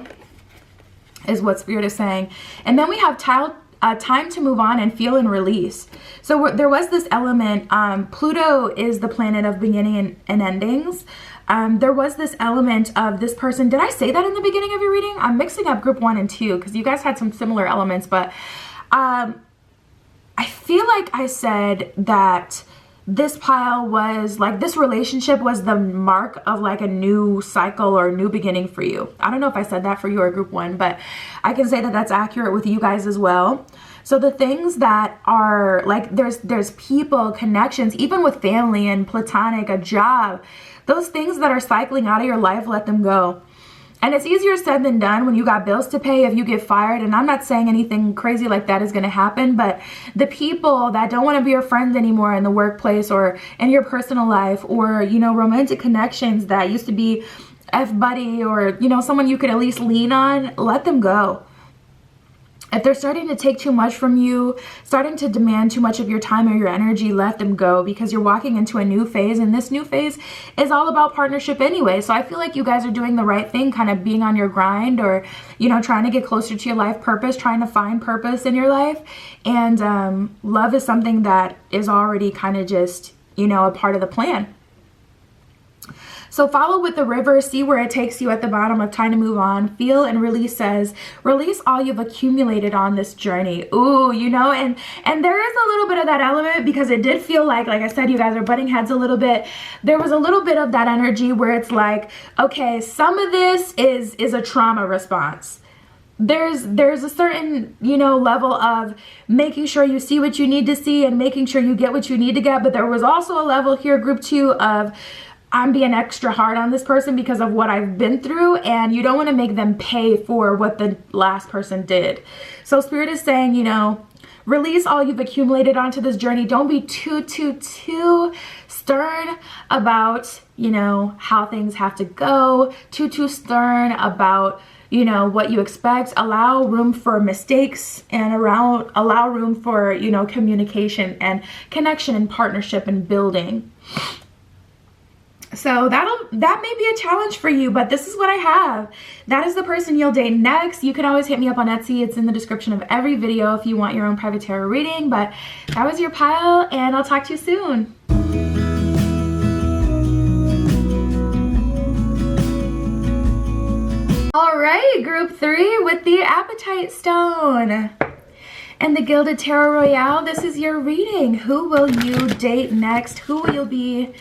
is what Spirit is saying. And then we have time to move on and feel and release. So there was this element, Pluto is the planet of beginning and endings. There was this element of this person. Did I say that in the beginning of your reading? I'm mixing up group 1 and 2 because you guys had some similar elements, but I feel like I said that this pile was like, this relationship was the mark of like a new cycle or a new beginning for you. I don't know if I said that for you or group 1, but I can say that that's accurate with you guys as well. So the things that are like, there's people, connections, even with family and platonic, a job, those things that are cycling out of your life, let them go. And it's easier said than done when you got bills to pay if you get fired. And I'm not saying anything crazy like that is going to happen, but the people that don't want to be your friends anymore in the workplace or in your personal life, or, you know, romantic connections that used to be F-buddy or, you know, someone you could at least lean on, let them go. If they're starting to take too much from you, starting to demand too much of your time or your energy, let them go, because you're walking into a new phase, and this new phase is all about partnership anyway. So I feel like you guys are doing the right thing, kind of being on your grind, or, you know, trying to get closer to your life purpose, trying to find purpose in your life. And love is something that is already kind of just, you know, a part of the plan. So follow with the river, see where it takes you at the bottom of time to move on. Feel and release says, release all you've accumulated on this journey. Ooh, you know, and there is a little bit of that element, because it did feel like I said, you guys are butting heads a little bit. There was a little bit of that energy where it's like, okay, some of this is a trauma response. There's a certain, you know, level of making sure you see what you need to see and making sure you get what you need to get. But there was also a level here, group 2, of I'm being extra hard on this person because of what I've been through, and you don't want to make them pay for what the last person did. So Spirit is saying, you know, release all you've accumulated onto this journey. Don't be too stern about, you know, how things have to go, too stern about, you know, what you expect. Allow room for mistakes and allow room for, you know, communication and connection and partnership and building. So that may be a challenge for you, but this is what I have. That is the person you'll date next. You can always hit me up on Etsy. It's in the description of every video if you want your own private tarot reading. But that was your pile, and I'll talk to you soon. All right, group 3 with the Appetite Stone and the Gilded Tarot Royale. This is your reading. Who will you date next? Who will you be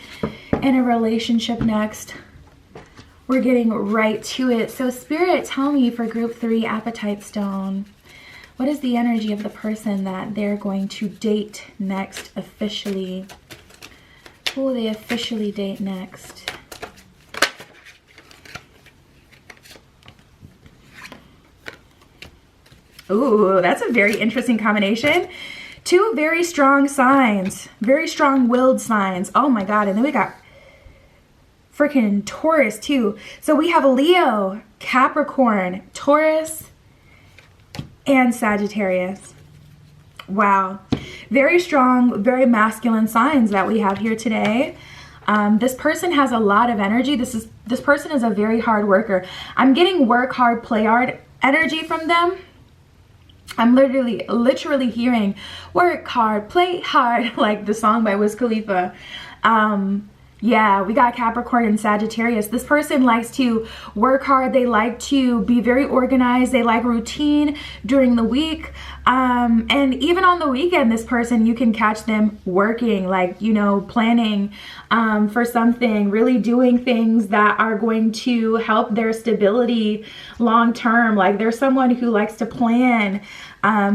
in a relationship next? We're getting right to it. So Spirit, tell me for group 3 Appetite Stone, What is the energy of the person that they're going to date next officially? Who will they officially date next? Ooh, that's a very interesting combination. Two very strong signs, very strong-willed signs. Oh my God, and then we got freaking Taurus too. So we have Leo, Capricorn, Taurus, and Sagittarius. Wow. Very strong, very masculine signs that we have here today. This person has a lot of energy. This person is a very hard worker. I'm getting work hard, play hard energy from them. I'm literally hearing work hard, play hard, like the song by Wiz Khalifa. Yeah, we got Capricorn and Sagittarius. This person likes to work hard. They like to be very organized. They like routine during the week. And even on the weekend, this person, you can catch them working, like, you know, planning for something, really doing things that are going to help their stability long term. Like, there's someone who likes to plan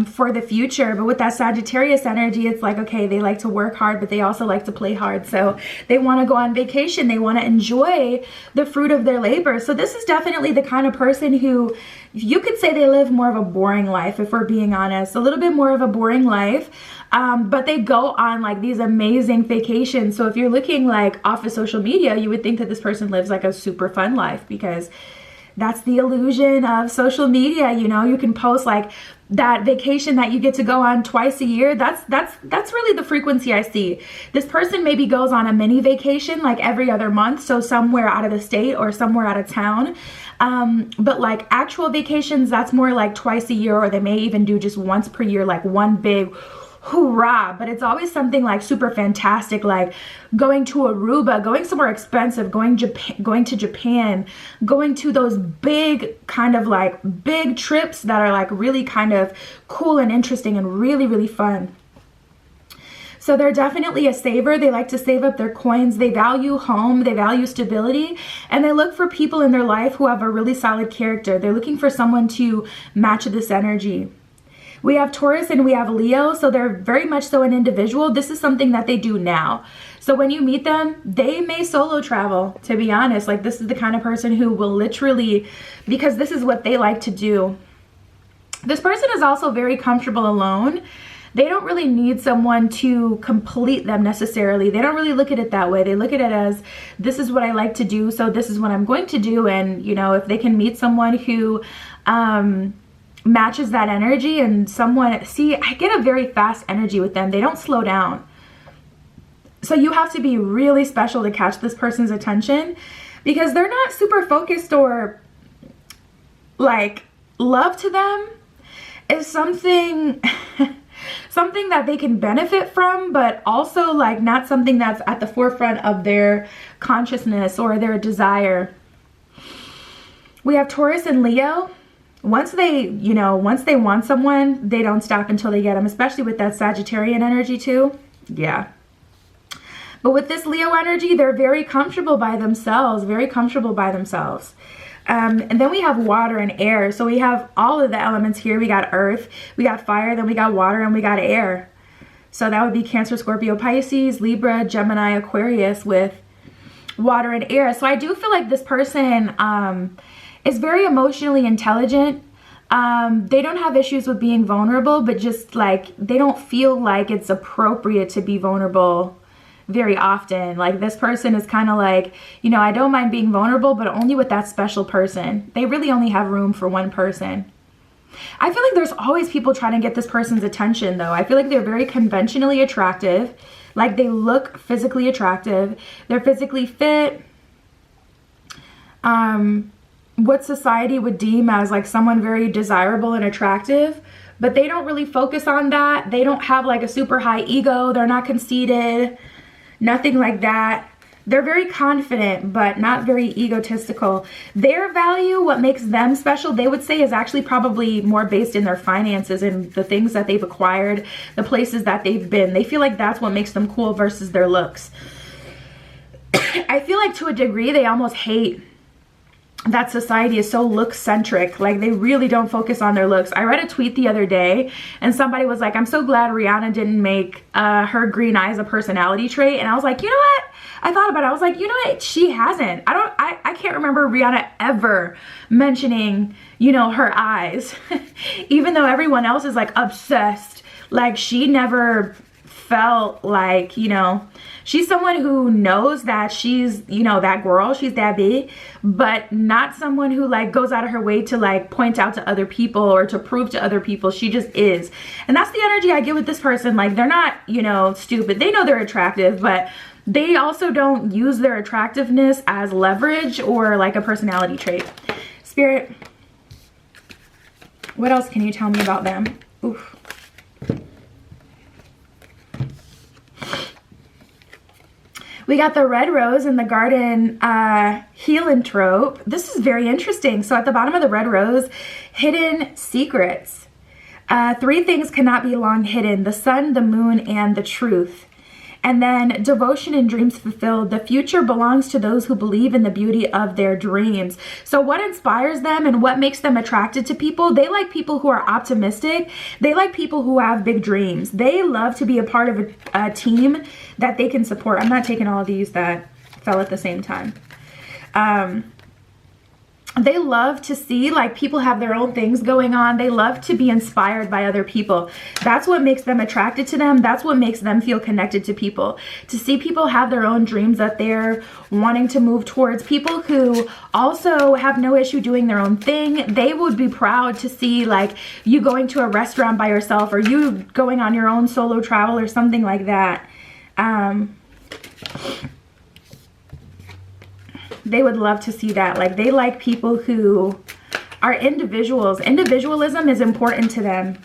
for the future. But with that Sagittarius energy, it's like, okay, they like to work hard, but they also like to play hard. So they want to go on vacation. They want to enjoy the fruit of their labor. So this is definitely the kind of person who, you could say they live more of a boring life, if we're being honest, a little bit more of a boring life. But they go on like these amazing vacations. So if you're looking like off of social media, you would think that this person lives like a super fun life, because that's the illusion of social media. You know, you can post like that vacation that you get to go on twice a year. That's really the frequency I see. This person maybe goes on a mini vacation like every other month, so somewhere out of the state or somewhere out of town. But like actual vacations, that's more like twice a year, or they may even do just once per year, like one big hoorah. But it's always something like super fantastic, like going to Aruba, going somewhere expensive, going to Japan, going to those big kind of like big trips that are like really kind of cool and interesting and really, really fun. So they're definitely a saver. They like to save up their coins. They value home. They value stability. And they look for people in their life who have a really solid character. They're looking for someone to match this energy. We have Taurus and we have Leo, so they're very much so an individual. This is something that they do now. So when you meet them, they may solo travel, to be honest. Like, this is the kind of person who will literally, because this is what they like to do. This person is also very comfortable alone. They don't really need someone to complete them necessarily. They don't really look at it that way. They look at it as, this is what I like to do, so this is what I'm going to do. And, you know, if they can meet someone who matches that energy, and someone, see, I get a very fast energy with them. They don't slow down. So you have to be really special to catch this person's attention, because they're not super focused, or like love to them is something something that they can benefit from, but also like not something that's at the forefront of their consciousness or their desire. We have Taurus and Leo. Once they want someone, they don't stop until they get them, especially with that Sagittarian energy too. Yeah. But with this Leo energy, they're very comfortable by themselves, very comfortable by themselves. And then we have water and air. So we have all of the elements here. We got earth, we got fire, then we got water, and we got air. So that would be Cancer, Scorpio, Pisces, Libra, Gemini, Aquarius with water and air. So I do feel like this person is very emotionally intelligent. They don't have issues with being vulnerable, but just like they don't feel like it's appropriate to be vulnerable very often. Like, this person is kind of like, you know, I don't mind being vulnerable, but only with that special person. They really only have room for one person. I feel like there's always people trying to get this person's attention though. I feel like they're very conventionally attractive. Like, they look physically attractive. They're physically fit. What society would deem as like someone very desirable and attractive, but they don't really focus on that. They don't have like a super high ego. They're not conceited. Nothing like that. They're very confident, but not very egotistical. Their value, what makes them special, they would say is actually probably more based in their finances and the things that they've acquired, the places that they've been. They feel like that's what makes them cool versus their looks. I feel like to a degree, they almost hate that society is so look centric. Like they really don't focus on their looks. I read a tweet the other day and somebody was like, I'm so glad Rihanna didn't make her green eyes a personality trait. And I was like, you know what? I thought about it. I was like, you know what? She hasn't. I can't remember Rihanna ever mentioning, you know, her eyes, even though everyone else is like obsessed. Like she never felt like, you know, she's someone who knows that she's, you know, that girl, she's that big, but not someone who like goes out of her way to like point out to other people or to prove to other people. She just is. And that's the energy I get with this person. Like they're not, you know, stupid. They know they're attractive, but they also don't use their attractiveness as leverage or like a personality trait. Spirit, what else can you tell me about them? Oof. We got the red rose in the garden heliotrope. This is very interesting. So at the bottom of the red rose, hidden secrets. 3 things cannot be long hidden: the sun, the moon, and the truth. And then devotion and dreams fulfilled. The future belongs to those who believe in the beauty of their dreams. So what inspires them and what makes them attracted to people? They like people who are optimistic. They like people who have big dreams. They love to be a part of a team that they can support. I'm not taking all of these that fell at the same time. They love to see like people have their own things going on. They love to be inspired by other people. That's what makes them attracted to them. That's what makes them feel connected to people. To see people have their own dreams that they're wanting to move towards. People who also have no issue doing their own thing. They would be proud to see like you going to a restaurant by yourself or you going on your own solo travel or something like that. They would love to see that. Like they like people who are individuals. Individualism is important to them.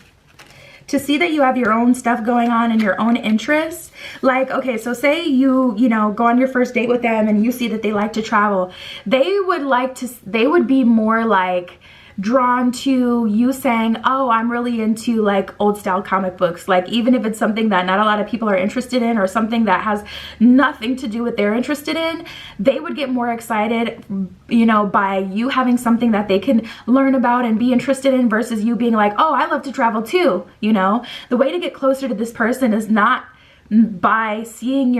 To see that you have your own stuff going on and your own interests. Like, okay, so say you know, go on your first date with them and you see that they like to travel. They would be more like drawn to you saying, oh, I'm really into like old style comic books. Like even if it's something that not a lot of people are interested in or something that has nothing to do with they're interested in, they would get more excited, you know, by you having something that they can learn about and be interested in versus you being like, oh, I love to travel too. You know, the way to get closer to this person is not by seeing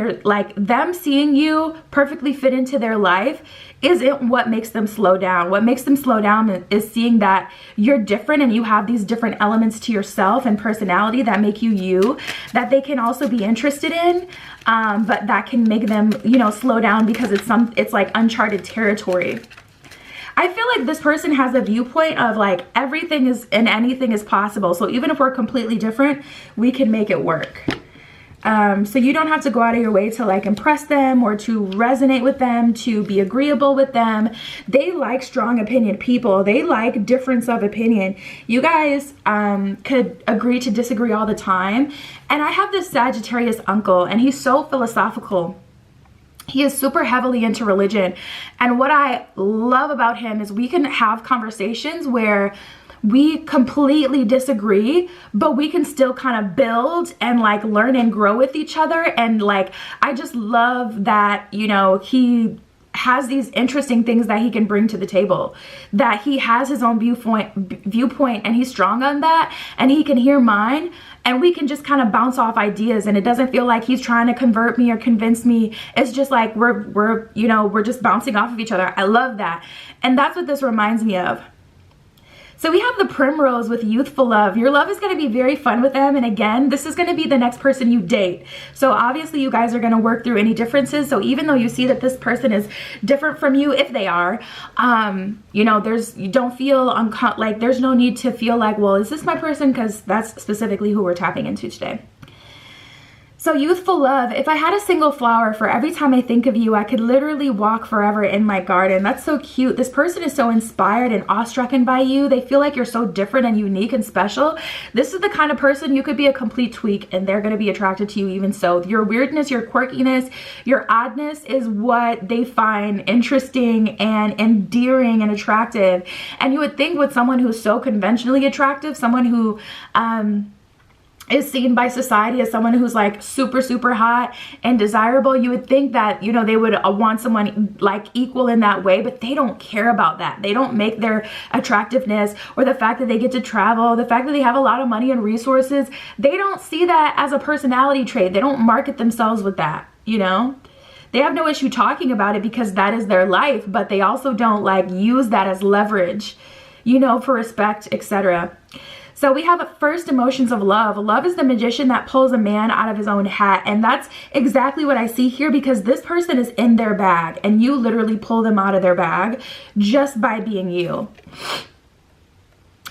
them seeing you perfectly fit into their life isn't what makes them slow down. What makes them slow down is seeing that you're different and you have these different elements to yourself and personality that make you you, that they can also be interested in, but that can make them, you know, slow down because it's like uncharted territory. I feel like this person has a viewpoint of like everything is and anything is possible. So even if we're completely different, we can make it work. So you don't have to go out of your way to like impress them or to resonate with them, to be agreeable with them. They like strong opinion people. They like difference of opinion. You guys could agree to disagree all the time. And I have this Sagittarius uncle and he's so philosophical. He is super heavily into religion. And what I love about him is we can have conversations where we completely disagree, but we can still kind of build and like learn and grow with each other. And like, I just love that, you know, he has these interesting things that he can bring to the table, that he has his own viewpoint and he's strong on that and he can hear mine and we can just kind of bounce off ideas and it doesn't feel like he's trying to convert me or convince me. It's just like we're you know, we're just bouncing off of each other. I love that. And that's what this reminds me of. So we have the primrose with youthful love. Your love is going to be very fun with them. And again, this is going to be the next person you date. So obviously you guys are going to work through any differences. So even though you see that this person is different from you, if they are, you know, you don't feel like there's no need to feel like, well, is this my person? Because that's specifically who we're tapping into today. So youthful love, if I had a single flower for every time I think of you, I could literally walk forever in my garden. That's so cute. This person is so inspired and awestruck by you. They feel like you're so different and unique and special. This is the kind of person you could be a complete tweak and they're going to be attracted to you even so. Your weirdness, your quirkiness, your oddness is what they find interesting and endearing and attractive. And you would think with someone who's so conventionally attractive, someone who, is seen by society as someone who's like super, super hot and desirable, you would think that, you know, they would want someone like equal in that way, but they don't care about that. They don't make their attractiveness or the fact that they get to travel, the fact that they have a lot of money and resources, they don't see that as a personality trait. They don't market themselves with that, you know? They have no issue talking about it because that is their life, but they also don't like use that as leverage, you know, for respect, etc. So we have first, emotions of love. Love is the magician that pulls a man out of his own hat. And that's exactly what I see here, because this person is in their bag and you literally pull them out of their bag just by being you.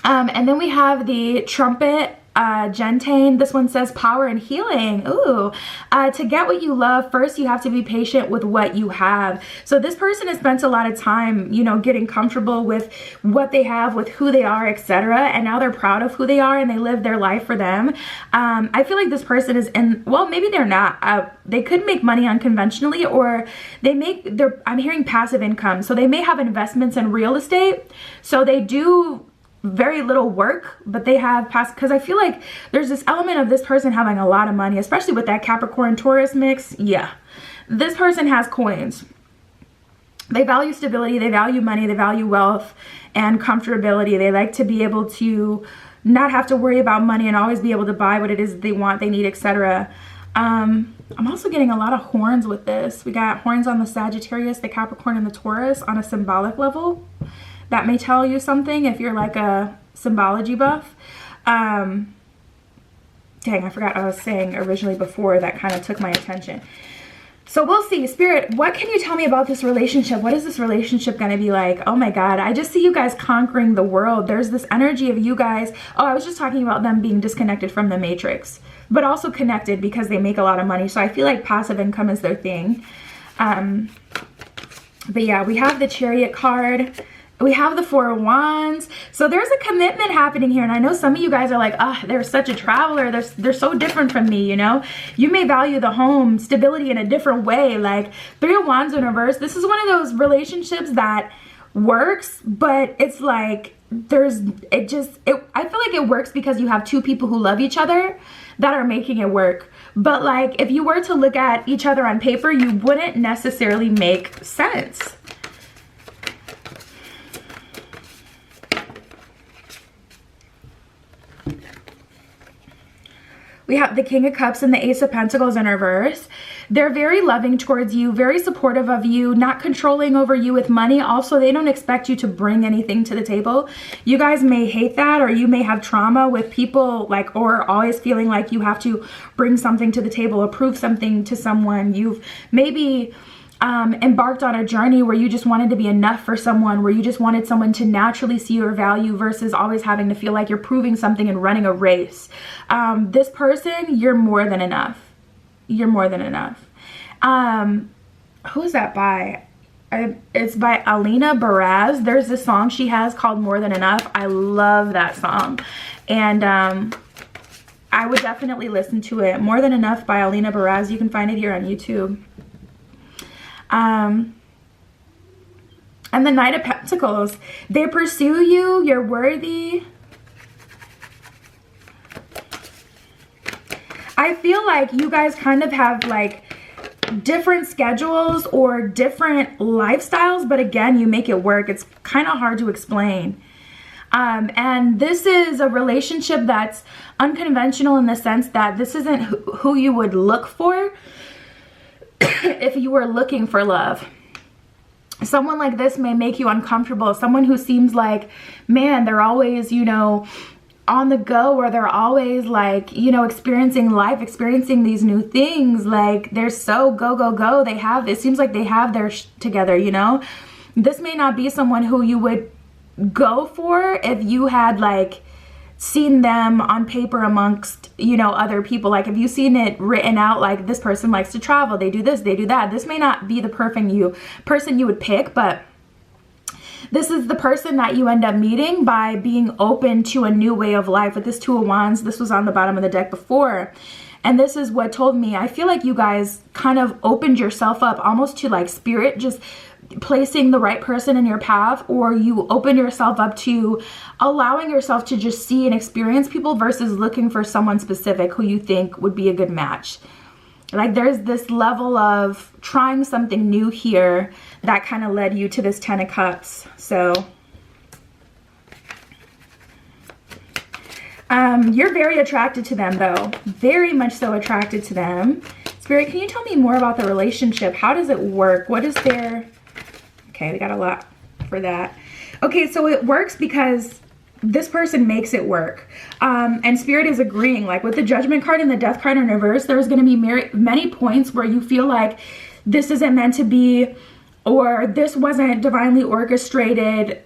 And then we have the trumpet, Gentane. This one says power and healing. Ooh, to get what you love, first you have to be patient with what you have. So this person has spent a lot of time, you know, getting comfortable with what they have, with who they are, etc. And now they're proud of who they are and they live their life for them. I feel like this person is in, well, maybe they're not. They could make money unconventionally, or they make I'm hearing passive income. So they may have investments in real estate. So they do very little work, but they have past, because I feel like there's this element of this person having a lot of money, especially with that Capricorn Taurus mix. Yeah, this person has coins. They value stability, they value money, they value wealth and comfortability. They like to be able to not have to worry about money and always be able to buy what it is they want, they need, etc. I'm also getting a lot of horns with this. We got horns on the Sagittarius, the Capricorn, and the Taurus on a symbolic level. That may tell you something if you're like a symbology buff. Dang, I forgot I was saying originally before, that kind of took my attention. So we'll see. Spirit, what can you tell me about this relationship? What is this relationship going to be like? Oh my God, I just see you guys conquering the world. There's this energy of you guys. Oh, I was just talking about them being disconnected from the matrix, but also connected because they make a lot of money. So I feel like passive income is their thing. But yeah, we have the Chariot card. We have the Four of Wands. So there's a commitment happening here. And I know some of you guys are like, ah, they're such a traveler. They're so different from me, you know? You may value the home stability in a different way. Like Three of Wands in reverse. This is one of those relationships that works, but it's like I feel like it works because you have two people who love each other that are making it work. But like if you were to look at each other on paper, you wouldn't necessarily make sense. We have the King of Cups and the Ace of Pentacles in reverse. They're very loving towards you, very supportive of you, not controlling over you with money. Also, they don't expect you to bring anything to the table. You guys may hate that, or you may have trauma with people like, or always feeling like you have to bring something to the table or prove something to someone. You've maybe embarked on a journey where you just wanted to be enough for someone, where you just wanted someone to naturally see your value versus always having to feel like you're proving something and running a race. This person, you're more than enough. You're more than enough. Who is that by? It's by Alina Baraz. There's this song she has called More Than Enough. I love that song. And I would definitely listen to it. More Than Enough by Alina Baraz. You can find it here on YouTube. And the Knight of Pentacles. They pursue you. You're worthy. I feel like you guys kind of have like different schedules or different lifestyles, but again, you make it work. It's kind of hard to explain. And this is a relationship that's unconventional in the sense that this isn't who you would look for if you were looking for love. Someone like this may make you uncomfortable. Someone who seems like, man, they're always, you know, on the go, or they're always like, you know, experiencing life, experiencing these new things. Like they're so go, go, go. They have, it seems like they have their together, you know. This may not be someone who you would go for if you had like seen them on paper amongst, you know, other people. Like if you've seen it written out, like this person likes to travel, they do this, they do that. This may not be the perfect person you would pick, but this is the person that you end up meeting by being open to a new way of life. With this Two of Wands, this was on the bottom of the deck before. And this is what told me, I feel like you guys kind of opened yourself up almost to like spirit, just placing the right person in your path, or you open yourself up to allowing yourself to just see and experience people versus looking for someone specific who you think would be a good match. Like there's this level of trying something new here that kind of led you to this 10 of Cups. So you're very attracted to them though. Very much so attracted to them. Spirit, can you tell me more about the relationship? How does it work? What is their... Okay, we got a lot for that. Okay, so it works because this person makes it work. And Spirit is agreeing. Like with the Judgment card and the Death card in reverse, there's going to be many points where you feel like this isn't meant to be, or this wasn't divinely orchestrated.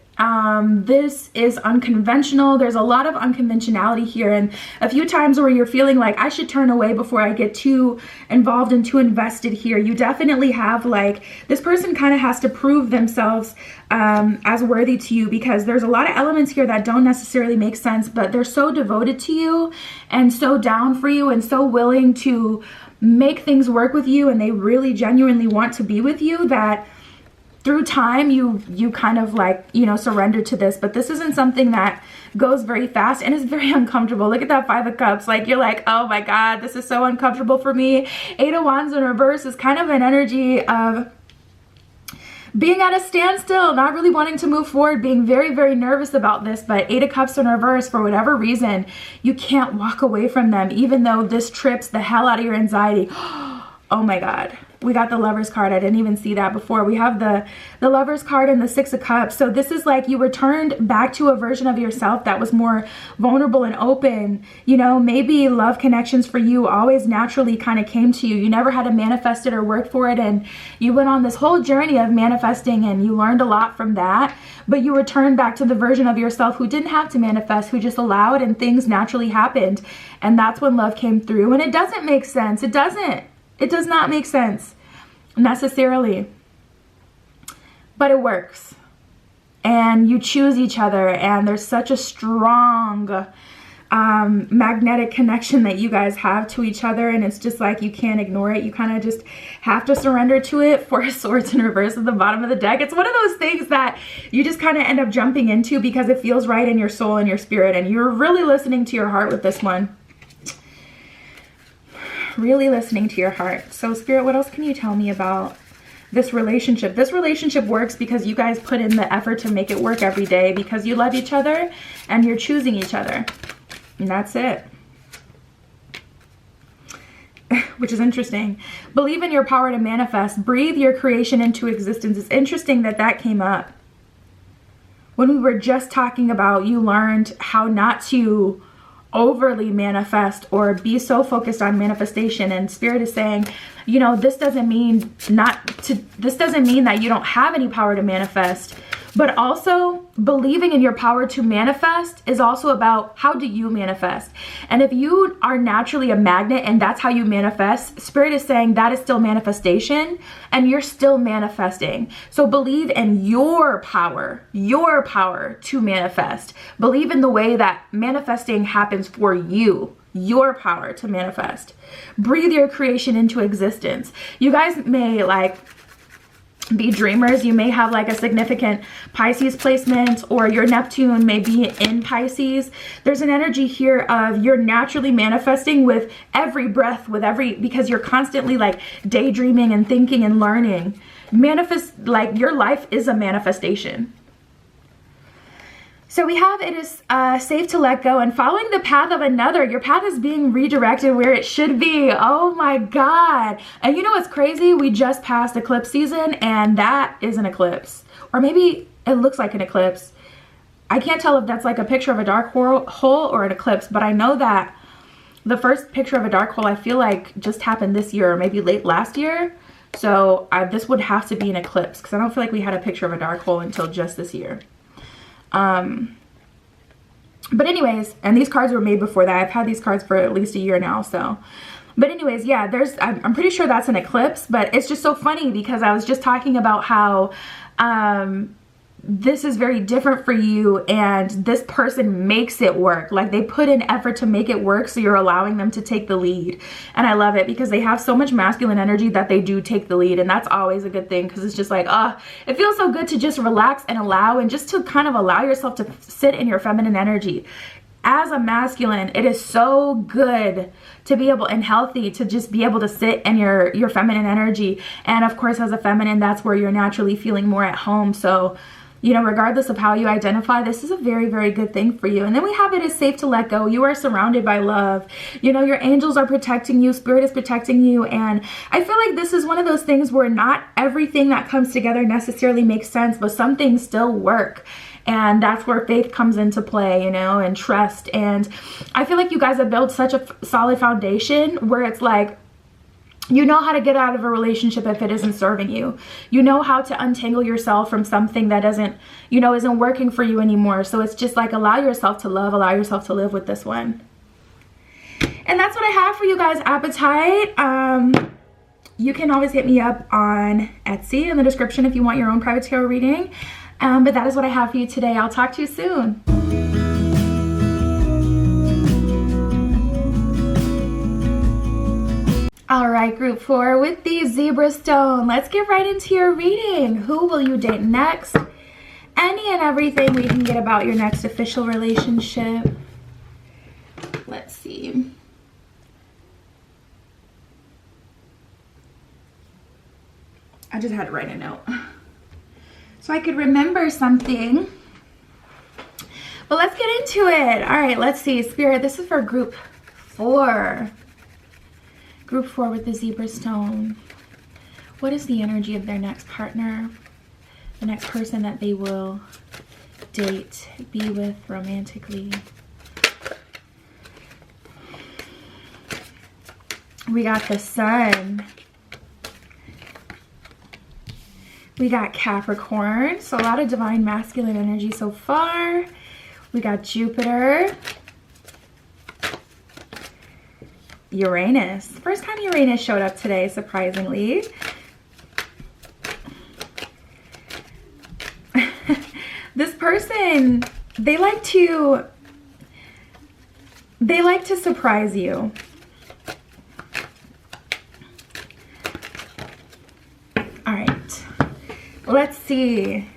This is unconventional. There's a lot of unconventionality here, and a few times where you're feeling like I should turn away before I get too involved and too invested here. You definitely have like, this person kind of has to prove themselves as worthy to you, because there's a lot of elements here that don't necessarily make sense, but they're so devoted to you and so down for you and so willing to make things work with you, and they really genuinely want to be with you, that through time you kind of like, you know, surrender to this. But this isn't something that goes very fast and is very uncomfortable. Look at that 5 of Cups. Like you're like, oh my God, this is so uncomfortable for me. 8 of Wands in reverse is kind of an energy of being at a standstill, not really wanting to move forward, being very, very nervous about this. But 8 of Cups in reverse, for whatever reason, you can't walk away from them, even though this trips the hell out of your anxiety. Oh my God. We got the Lovers card. I didn't even see that before. We have the Lovers card and the 6 of Cups. So this is like you returned back to a version of yourself that was more vulnerable and open. You know, maybe love connections for you always naturally kind of came to you. You never had to manifest it or work for it. And you went on this whole journey of manifesting, and you learned a lot from that. But you returned back to the version of yourself who didn't have to manifest, who just allowed, and things naturally happened. And that's when love came through. And it doesn't make sense. It doesn't. It does not make sense necessarily, but it works, and you choose each other, and there's such a strong magnetic connection that you guys have to each other, and it's just like you can't ignore it. You kind of just have to surrender to it. 4 of Swords in reverse at the bottom of the deck. It's one of those things that you just kind of end up jumping into because it feels right in your soul and your spirit, and you're really listening to your heart with this one. Really listening to your heart. So Spirit, what else can you tell me about this relationship? This relationship works because you guys put in the effort to make it work every day, because you love each other and you're choosing each other, and that's it. Which is interesting. Believe in your power to manifest. Breathe your creation into existence. It's interesting that that came up when we were just talking about you learned how not to overly manifest or be so focused on manifestation. And Spirit is saying, you know, this doesn't mean that you don't have any power to manifest, but also believing in your power to manifest is also about how do you manifest. And if you are naturally a magnet and that's how you manifest, Spirit is saying that is still manifestation and you're still manifesting. So believe in your power to manifest. Believe in the way that manifesting happens for you. Your power to manifest. Breathe your creation into existence. You guys may like be dreamers. You may have like a significant Pisces placement, or your Neptune may be in Pisces. There's an energy here of you're naturally manifesting with every breath, because you're constantly like daydreaming and thinking and learning. Manifest, like your life is a manifestation. So we have, it is safe to let go, and following the path of another. Your path is being redirected where it should be. Oh my God. And you know what's crazy? We just passed eclipse season, and that is an eclipse. Or maybe it looks like an eclipse. I can't tell if that's like a picture of a dark hole or an eclipse, but I know that the first picture of a dark hole I feel like just happened this year, or maybe late last year. So this would have to be an eclipse, because I don't feel like we had a picture of a dark hole until just this year. But anyways, and these cards were made before that. I've had these cards for at least a year now, so. But anyways, yeah, I'm pretty sure that's an eclipse, but it's just so funny because I was just talking about how, this is very different for you, and this person makes it work. Like, they put in effort to make it work, so you're allowing them to take the lead. And I love it because they have so much masculine energy that they do take the lead, and that's always a good thing, because it's just like, it feels so good to just relax and allow, and just to kind of allow yourself to sit in your feminine energy. As a masculine, it is so good to be able, and healthy, to just be able to sit in your feminine energy. And of course, as a feminine, that's where you're naturally feeling more at home. So, you know, regardless of how you identify, this is a very, very good thing for you. And then we have it is safe to let go. You are surrounded by love. You know, your angels are protecting you. Spirit is protecting you. And I feel like this is one of those things where not everything that comes together necessarily makes sense, but some things still work. And that's where faith comes into play, you know, and trust. And I feel like you guys have built such a solid foundation where it's like, you know how to get out of a relationship if it isn't serving you. You know how to untangle yourself from something that doesn't, you know, isn't working for you anymore. So it's just like, allow yourself to love, allow yourself to live with this one. And that's what I have for you guys, Appetite. You can always hit me up on Etsy in the description if you want your own private tarot reading. But that is what I have for you today. I'll talk to you soon. All right, group 4 with the zebra stone. Let's get right into your reading. Who will you date next? Any and everything we can get about your next official relationship. Let's see. I just had to write a note so I could remember something. But let's get into it. All right, let's see. Spirit, this is for group 4. Group 4 with the zebra stone. What is the energy of their next partner? The next person that they will date, be with romantically. We got the sun. We got Capricorn. So a lot of divine masculine energy so far. We got Jupiter. Uranus. First time Uranus showed up today, surprisingly. This person, they like to surprise you. All right, let's see.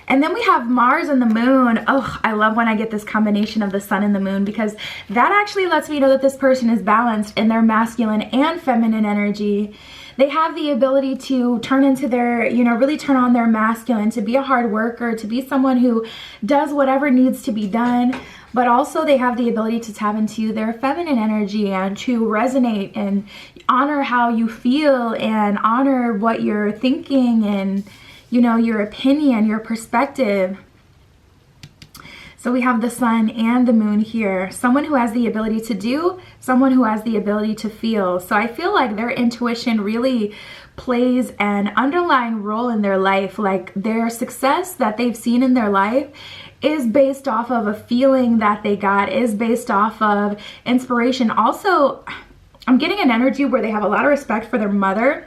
And then we have Mars and the moon. Oh, I love when I get this combination of the sun and the moon, because that actually lets me know that this person is balanced in their masculine and feminine energy. They have the ability to turn into their, you know, really turn on their masculine, to be a hard worker, to be someone who does whatever needs to be done. But also they have the ability to tap into their feminine energy and to resonate and honor how you feel and honor what you're thinking and, you know, your opinion, your perspective. So we have the sun and the moon here. Someone who has the ability to do, someone who has the ability to feel. So I feel like their intuition really plays an underlying role in their life. Like, their success that they've seen in their life is based off of a feeling that they got, is based off of inspiration. Also, I'm getting an energy where they have a lot of respect for their mother.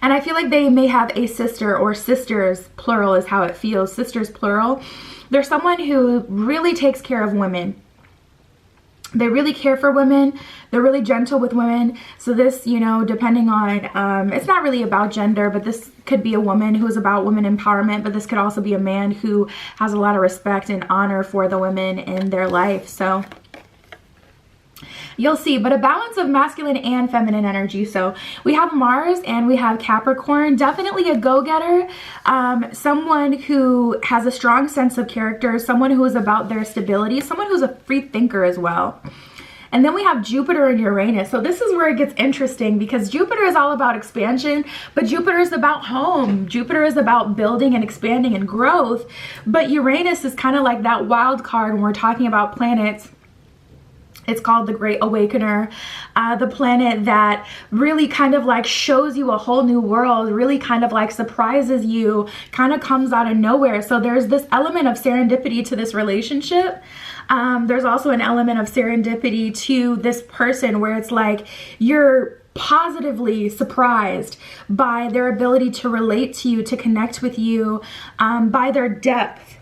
And I feel like they may have a sister, or sisters, plural is how it feels, sisters plural. They're someone who really takes care of women. They really care for women. They're really gentle with women. So this, you know, depending on, it's not really about gender, but this could be a woman who's about women empowerment, but this could also be a man who has a lot of respect and honor for the women in their life. So you'll see, but a balance of masculine and feminine energy. So we have Mars and we have Capricorn. Definitely a go-getter, someone who has a strong sense of character, someone who is about their stability, someone who's a free thinker as well. And then we have Jupiter and Uranus. So this is where it gets interesting, because Jupiter is all about expansion, but Jupiter is about home. Jupiter is about building and expanding and growth. But Uranus is kind of like that wild card when we're talking about planets. It's called the Great Awakener, the planet that really kind of like shows you a whole new world, really kind of like surprises you, kind of comes out of nowhere. So there's this element of serendipity to this relationship. There's also an element of serendipity to this person where it's like you're positively surprised by their ability to relate to you, to connect with you, by their depth.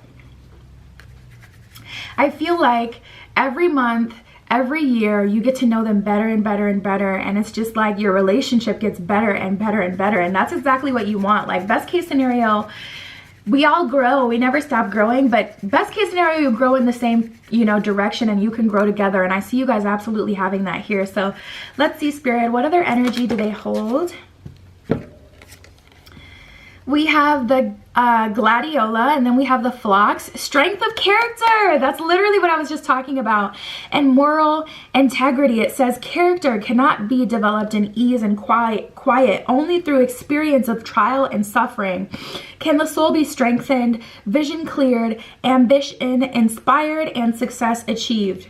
I feel like every month, every year, you get to know them better and better and better, and it's just like your relationship gets better and better and better, and that's exactly what you want. Like, best case scenario, we all grow, we never stop growing, but best case scenario, you grow in the same, you know, direction, and you can grow together, and I see you guys absolutely having that here. So let's see, Spirit, what other energy do they hold? We have the gladiola, and then we have the phlox. Strength of character. That's literally what I was just talking about. And moral integrity. It says character cannot be developed in ease and quiet. Only through experience of trial and suffering can the soul be strengthened, vision cleared, ambition inspired, and success achieved.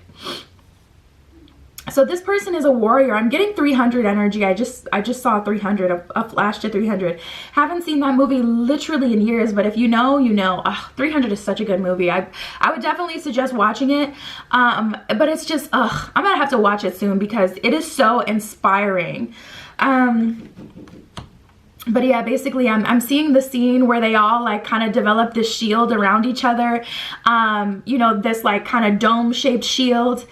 So this person is a warrior. I'm getting 300 energy. I just saw 300, a flash to 300. Haven't seen that movie literally in years, but if you know, you know. 300 is such a good movie. I would definitely suggest watching it. But it's just, I'm gonna have to watch it soon because it is so inspiring. But yeah, basically I'm seeing the scene where they all like kind of develop this shield around each other. You know, this like kind of dome shaped shield,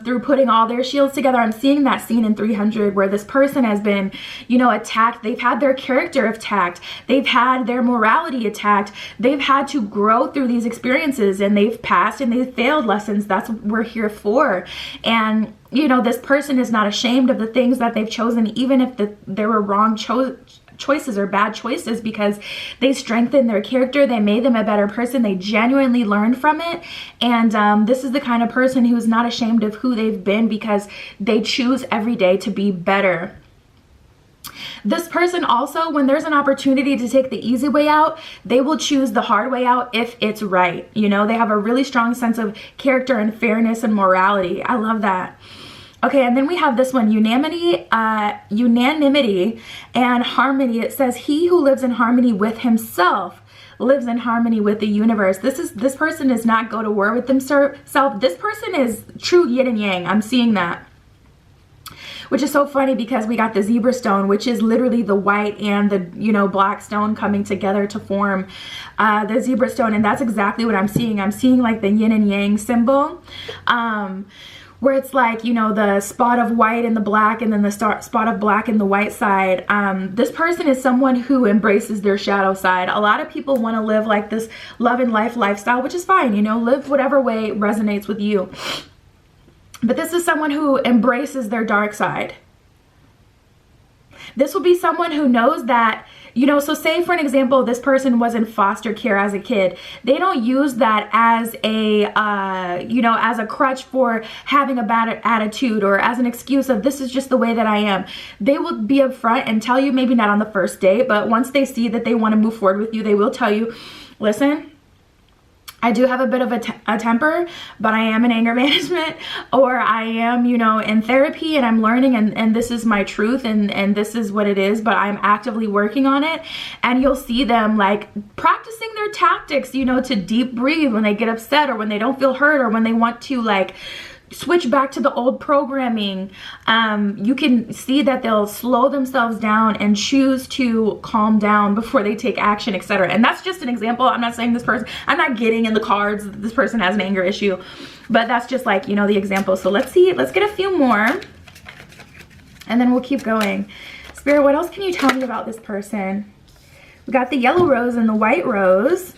through putting all their shields together. I'm seeing that scene in 300 where this person has been, you know, attacked. They've had their character attacked. They've had their morality attacked. They've had to grow through these experiences, and they've passed and they've failed lessons. That's what we're here for. And you know, this person is not ashamed of the things that they've chosen, even if they were wrong choices or bad choices, because they strengthened their character. They made them a better person. They genuinely learned from it. And this is the kind of person who's not ashamed of who they've been, because they choose every day to be better. This person also, when there's an opportunity to take the easy way out, they will choose the hard way out if it's right. You know, they have a really strong sense of character and fairness and morality. I love that. Okay, and then we have this one, unanimity and harmony. It says, he who lives in harmony with himself lives in harmony with the universe. This person does not go to war with themselves. This person is true yin and yang. I'm seeing that. Which is so funny because we got the zebra stone, which is literally the white and the, you know, black stone coming together to form the zebra stone. And that's exactly what I'm seeing. I'm seeing like the yin and yang symbol. Where it's like, you know, the spot of white and the black, and then the spot of black and the white side. This person is someone who embraces their shadow side. A lot of people want to live like this love and life lifestyle, which is fine, you know, live whatever way resonates with you. But this is someone who embraces their dark side. This will be someone who knows that, you know, so say for an example, this person was in foster care as a kid. They don't use that as a, you know, as a crutch for having a bad attitude, or as an excuse of this is just the way that I am. They will be upfront and tell you, maybe not on the first date, but once they see that they want to move forward with you, they will tell you, listen, I do have a bit of a temper, but I am in anger management, or I am, you know, in therapy and I'm learning, and this is my truth, and this is what it is, but I'm actively working on it. And you'll see them like practicing their tactics, you know, to deep breathe when they get upset, or when they don't feel heard, or when they want to like switch back to the old programming. You can see that they'll slow themselves down and choose to calm down before they take action, etc. And that's just an example. I'm not saying this person, I'm not getting in the cards that this person has an anger issue, but that's just like, you know, the example. So let's see, let's get a few more and then we'll keep going. Spirit, what else can you tell me about this person? We got the yellow rose and the white rose.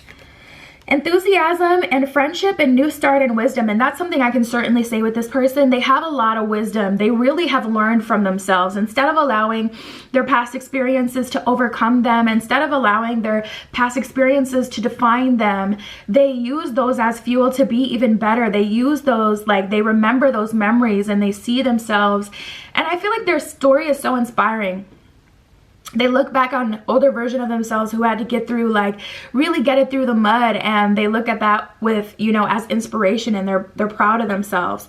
Enthusiasm and friendship and new start and wisdom. And that's something I can certainly say with this person. They have a lot of wisdom. They really have learned from themselves. Instead of allowing their past experiences to overcome them, instead of allowing their past experiences to define them, they use those as fuel to be even better. They use those, like they remember those memories and they see themselves. And I feel like their story is so inspiring. They look back on older version of themselves who had to get through, like really get it through the mud, and they look at that with, you know, as inspiration, and they're proud of themselves.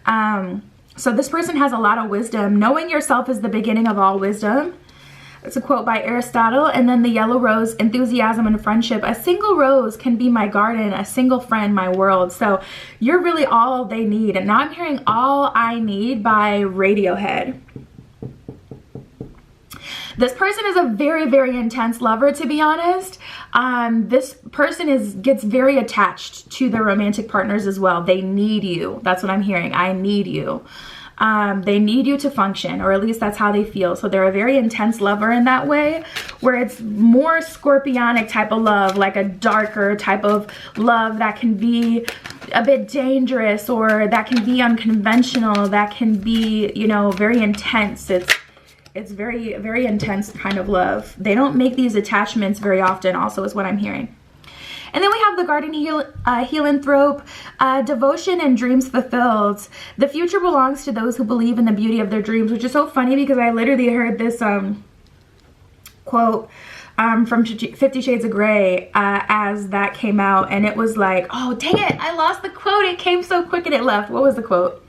So this person has a lot of wisdom. Knowing yourself is the beginning of all wisdom. It's a quote by Aristotle. And then the yellow rose, enthusiasm and friendship. A single rose can be my garden, a single friend, my world. So you're really all they need. And now I'm hearing All I Need by Radiohead. This person is a very, very intense lover, to be honest. This person gets very attached to their romantic partners as well. They need you. That's what I'm hearing. I need you. They need you to function, or at least that's how they feel. So they're a very intense lover in that way, where it's more scorpionic type of love, like a darker type of love that can be a bit dangerous, or that can be unconventional, that can be, you know, very intense. It's very, very intense kind of love. They don't make these attachments very often, also, is what I'm hearing. And then we have the garden healanthrope, devotion and dreams fulfilled. The future belongs to those who believe in the beauty of their dreams, which is so funny because I literally heard this quote from 50 Shades of Grey as that came out, and it was like, oh, dang it, I lost the quote. It came so quick and it left. What was the quote?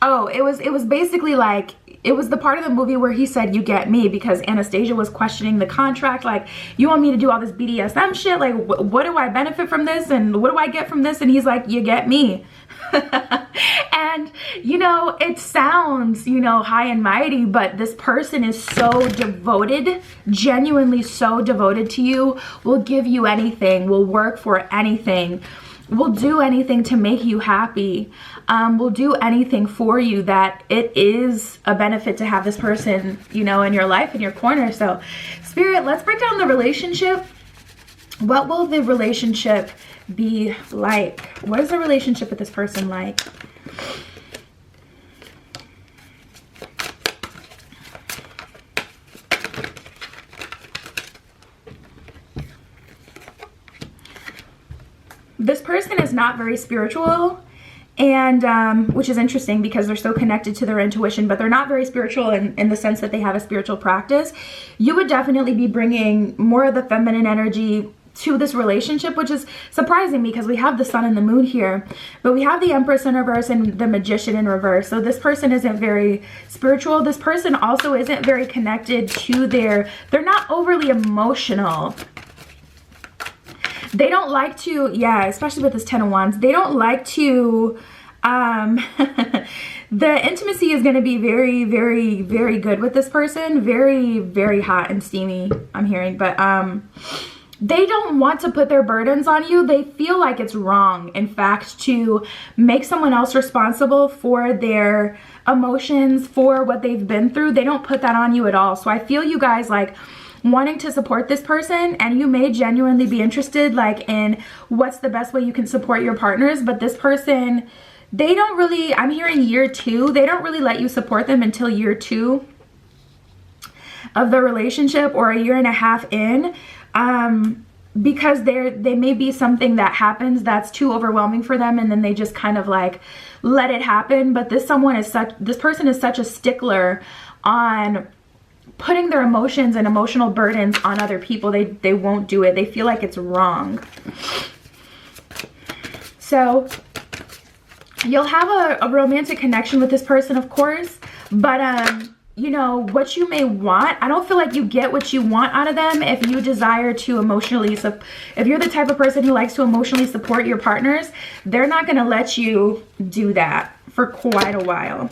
Oh, it was basically like, it was the part of the movie where he said, you get me, because Anastasia was questioning the contract. Like, you want me to do all this BDSM shit? Like, what do I benefit from this? And what do I get from this? And he's like, you get me. And, you know, it sounds, you know, high and mighty, but this person is so devoted, genuinely so devoted to you, will give you anything, will work for anything, will do anything to make you happy, will do anything for you, that it is a benefit to have this person, you know, in your life, in your corner. So Spirit, let's break down the relationship. What will the relationship be like? What is the relationship with this person like? This person is not very spiritual, and which is interesting because they're so connected to their intuition, but they're not very spiritual in the sense that they have a spiritual practice. You would definitely be bringing more of the feminine energy to this relationship, which is surprising because we have the sun and the moon here, but we have the Empress in reverse and the Magician in reverse. So this person isn't very spiritual. This person also isn't very connected to they're not overly emotional. They don't like to, yeah, especially with this Ten of Wands, they don't like to, the intimacy is going to be very, very, very good with this person. Very, very hot and steamy, I'm hearing. But they don't want to put their burdens on you. They feel like it's wrong, in fact, to make someone else responsible for their emotions, for what they've been through. They don't put that on you at all. So I feel you guys like wanting to support this person, and you may genuinely be interested like in what's the best way you can support your partners. But this person, they don't really, I'm hearing year 2, they don't really let you support them until year 2 of the relationship, or a year and a half in, because they may be something that happens that's too overwhelming for them, and then they just kind of like let it happen. But this person is such a stickler on putting their emotions and emotional burdens on other people. They won't do it. They feel like it's wrong. So you'll have a romantic connection with this person, of course, but you know, what you may want, I don't feel like you get what you want out of them if you desire to emotionally, if you're the type of person who likes to emotionally support your partners, they're not going to let you do that for quite a while.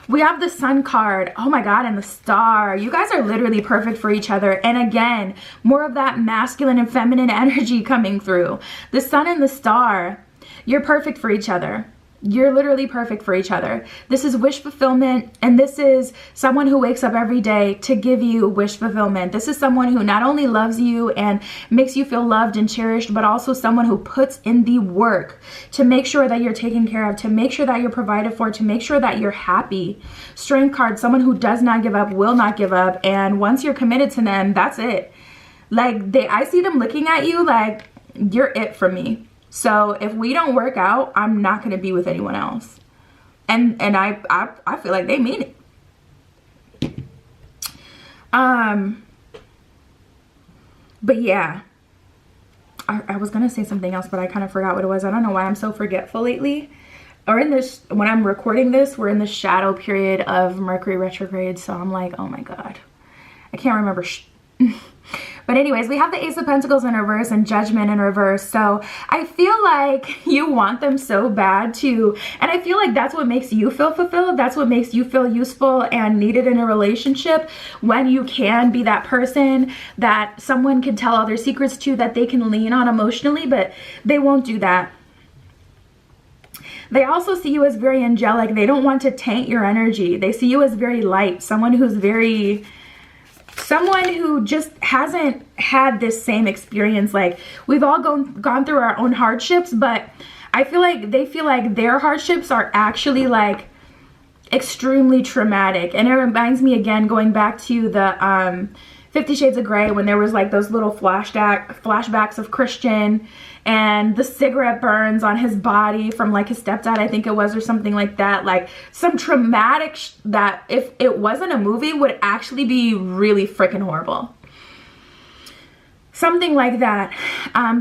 We have the Sun card. Oh my God, and the Star. You guys are literally perfect for each other. And again, more of that masculine and feminine energy coming through. The Sun and the Star. You're perfect for each other. You're literally perfect for each other. This is wish fulfillment, and this is someone who wakes up every day to give you wish fulfillment. This is someone who not only loves you and makes you feel loved and cherished, but also someone who puts in the work to make sure that you're taken care of, to make sure that you're provided for, to make sure that you're happy. Strength card, someone who does not give up, will not give up, and once you're committed to them, that's it. Like, I see them looking at you like, you're it for me. So if we don't work out, I'm not going to be with anyone else. And I feel like they mean it. But yeah, I was going to say something else, but I kind of forgot what it was. I don't know why I'm so forgetful lately. or in this, when I'm recording this, we're in the shadow period of Mercury retrograde. So I'm like, oh my God, I can't remember. But anyways, we have the Ace of Pentacles in reverse and Judgment in reverse. So I feel like you want them so bad too. And I feel like that's what makes you feel fulfilled. That's what makes you feel useful and needed in a relationship, when you can be that person that someone can tell all their secrets to, that they can lean on emotionally, but they won't do that. They also see you as very angelic. They don't want to taint your energy. They see you as very light, someone who's someone who just hasn't had this same experience. Like, we've all gone through our own hardships, but I feel like they feel like their hardships are actually like extremely traumatic. And it reminds me, again, going back to the 50 Shades of Grey, when there was like those little flashbacks of Christian and the cigarette burns on his body from like his stepdad, I think it was, or something like that. Like some traumatic that if it wasn't a movie would actually be really freaking horrible. Something like that.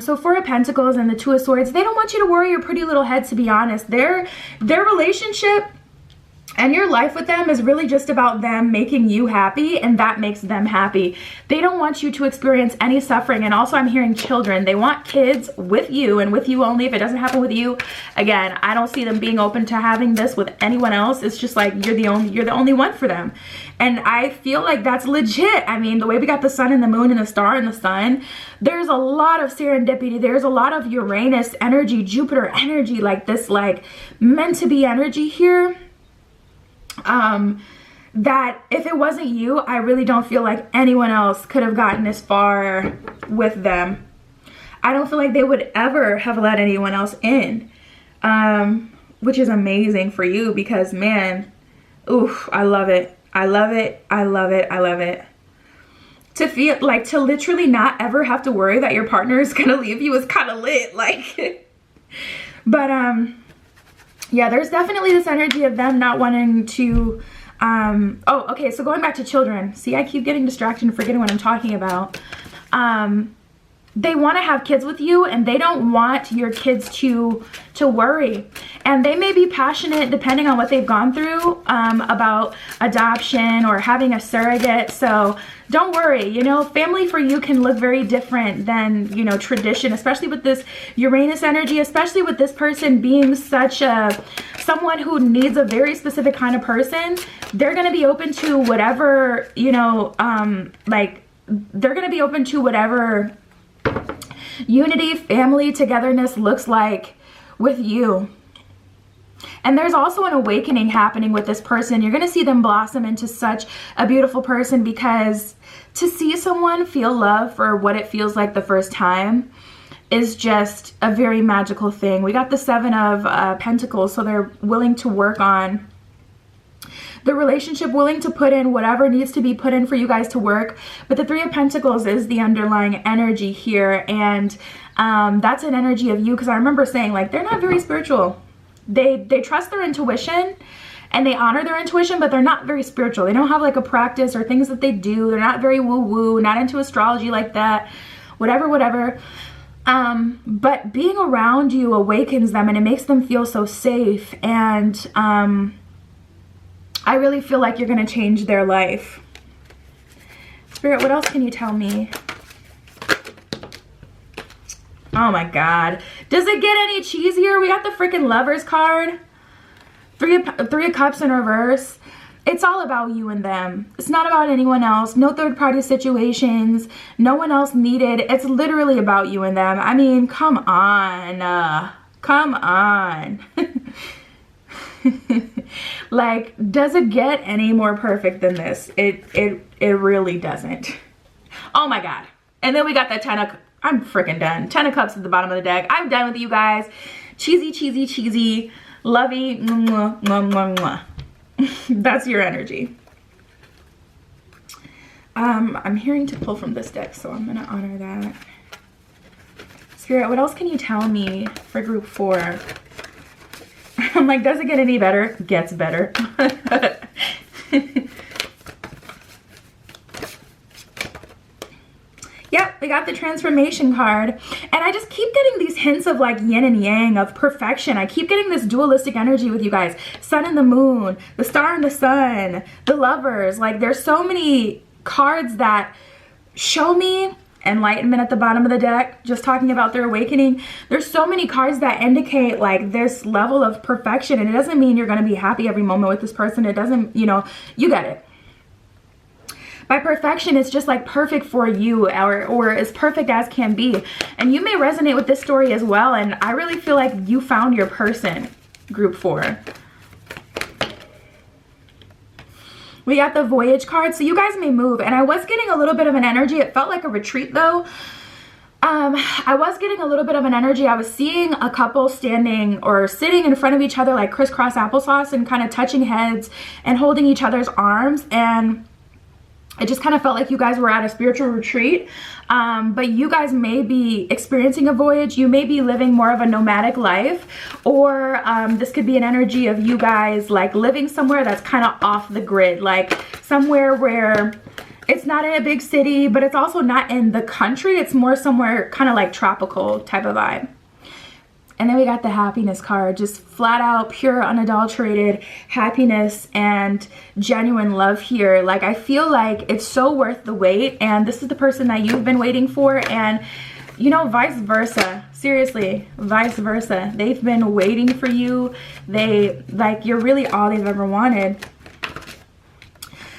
So Four of Pentacles and the Two of Swords, they don't want you to worry your pretty little head, to be honest. Their relationship and your life with them is really just about them making you happy, and that makes them happy. They don't want you to experience any suffering. And also, I'm hearing children. They want kids with you and with you only. If it doesn't happen with you, again, I don't see them being open to having this with anyone else. It's just like you're the only one for them. And I feel like that's legit. I mean, the way we got the sun and the moon and the star and the sun, there's a lot of serendipity. There's a lot of Uranus energy, Jupiter energy, like this, like meant to be energy here. That if it wasn't you, I really don't feel like anyone else could have gotten as far with them. I don't feel like they would ever have let anyone else in, which is amazing for you, because man, oof, I love it. I love it. I love it. I love it. To feel like, to literally not ever have to worry that your partner is gonna leave you is kind of lit, like. But yeah, there's definitely this energy of them not wanting to, oh, okay, so going back to children. See, I keep getting distracted and forgetting what I'm talking about. They want to have kids with you, and they don't want your kids to worry. And they may be passionate, depending on what they've gone through, about adoption or having a surrogate. So don't worry, you know, family for you can look very different than, you know, tradition, especially with this Uranus energy, especially with this person being someone who needs a very specific kind of person. They're going to be open to whatever, you know, like, they're going to be open to whatever unity, family, togetherness looks like with you. And there's also an awakening happening with this person. You're going to see them blossom into such a beautiful person, because to see someone feel love for what it feels like the first time is just a very magical thing. We got the Seven of Pentacles, so they're willing to work on the relationship, willing to put in whatever needs to be put in for you guys to work. But the Three of Pentacles is the underlying energy here, and that's an energy of you, because I remember saying, like, they're not very spiritual. They trust their intuition and they honor their intuition, but they're not very spiritual. They don't have like a practice or things that they do. They're not very woo-woo, not into astrology like that, whatever. But being around you awakens them, and it makes them feel so safe. And I really feel like you're going to change their life. Spirit, what else can you tell me? Oh my God. Does it get any cheesier? We got the freaking Lovers card. Three of Cups in reverse. It's all about you and them. It's not about anyone else. No third party situations. No one else needed. It's literally about you and them. I mean, come on. Come on. Like, does it get any more perfect than this? It really doesn't. Oh my God. And then we got the I'm freaking done. 10 of Cups at the bottom of the deck. I'm done with you guys. Cheesy. Lovey. Mwah, mwah, mwah, mwah. That's your energy. I'm hearing to pull from this deck, so I'm gonna honor that. Spirit, what else can you tell me for group 4? I'm like, does it get any better? Gets better. Yep, we got the transformation card, and I just keep getting these hints of like yin and yang, of perfection. I keep getting this dualistic energy with you guys. Sun and the moon, the star and the sun, the lovers. Like there's so many cards that show me enlightenment at the bottom of the deck, just talking about their awakening. There's so many cards that indicate like this level of perfection, and it doesn't mean you're going to be happy every moment with this person. It doesn't, you know, you get it. By perfection, it's just like perfect for you, or as perfect as can be. And you may resonate with this story as well, and I really feel like you found your person, group 4. We got the Voyage card, so you guys may move. And I was getting a little bit of an energy. It felt like a retreat though. I was getting a little bit of an energy. I was seeing a couple standing or sitting in front of each other like crisscross applesauce, and kind of touching heads and holding each other's arms. And it just kind of felt like you guys were at a spiritual retreat. But you guys may be experiencing a voyage. You may be living more of a nomadic life, or this could be an energy of you guys like living somewhere that's kind of off the grid, like somewhere where it's not in a big city, but it's also not in the country. It's more somewhere kind of like tropical type of vibe. And then we got the Happiness card, just flat out pure unadulterated happiness and genuine love here. Like I feel like it's so worth the wait, and this is the person that you've been waiting for, and you know, vice versa. Seriously, vice versa. They've been waiting for you. You're really all they've ever wanted.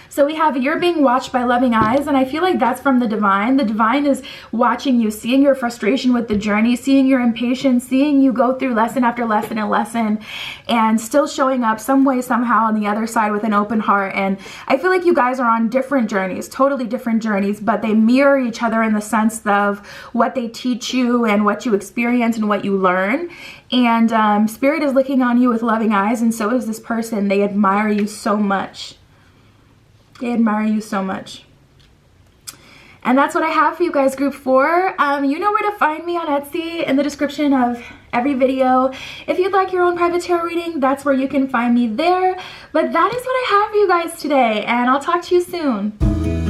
So we have, you're being watched by loving eyes, and I feel like that's from the divine. The divine is watching you, seeing your frustration with the journey, seeing your impatience, seeing you go through lesson after lesson and lesson, and still showing up some way, somehow on the other side with an open heart. And I feel like you guys are on different journeys, totally different journeys, but they mirror each other in the sense of what they teach you and what you experience and what you learn. And Spirit is looking on you with loving eyes, and so is this person. They admire you so much. They admire you so much. And that's what I have for you guys, group 4. You know where to find me on Etsy, in the description of every video. If you'd like your own private tarot reading, that's where you can find me there. But that is what I have for you guys today, and I'll talk to you soon.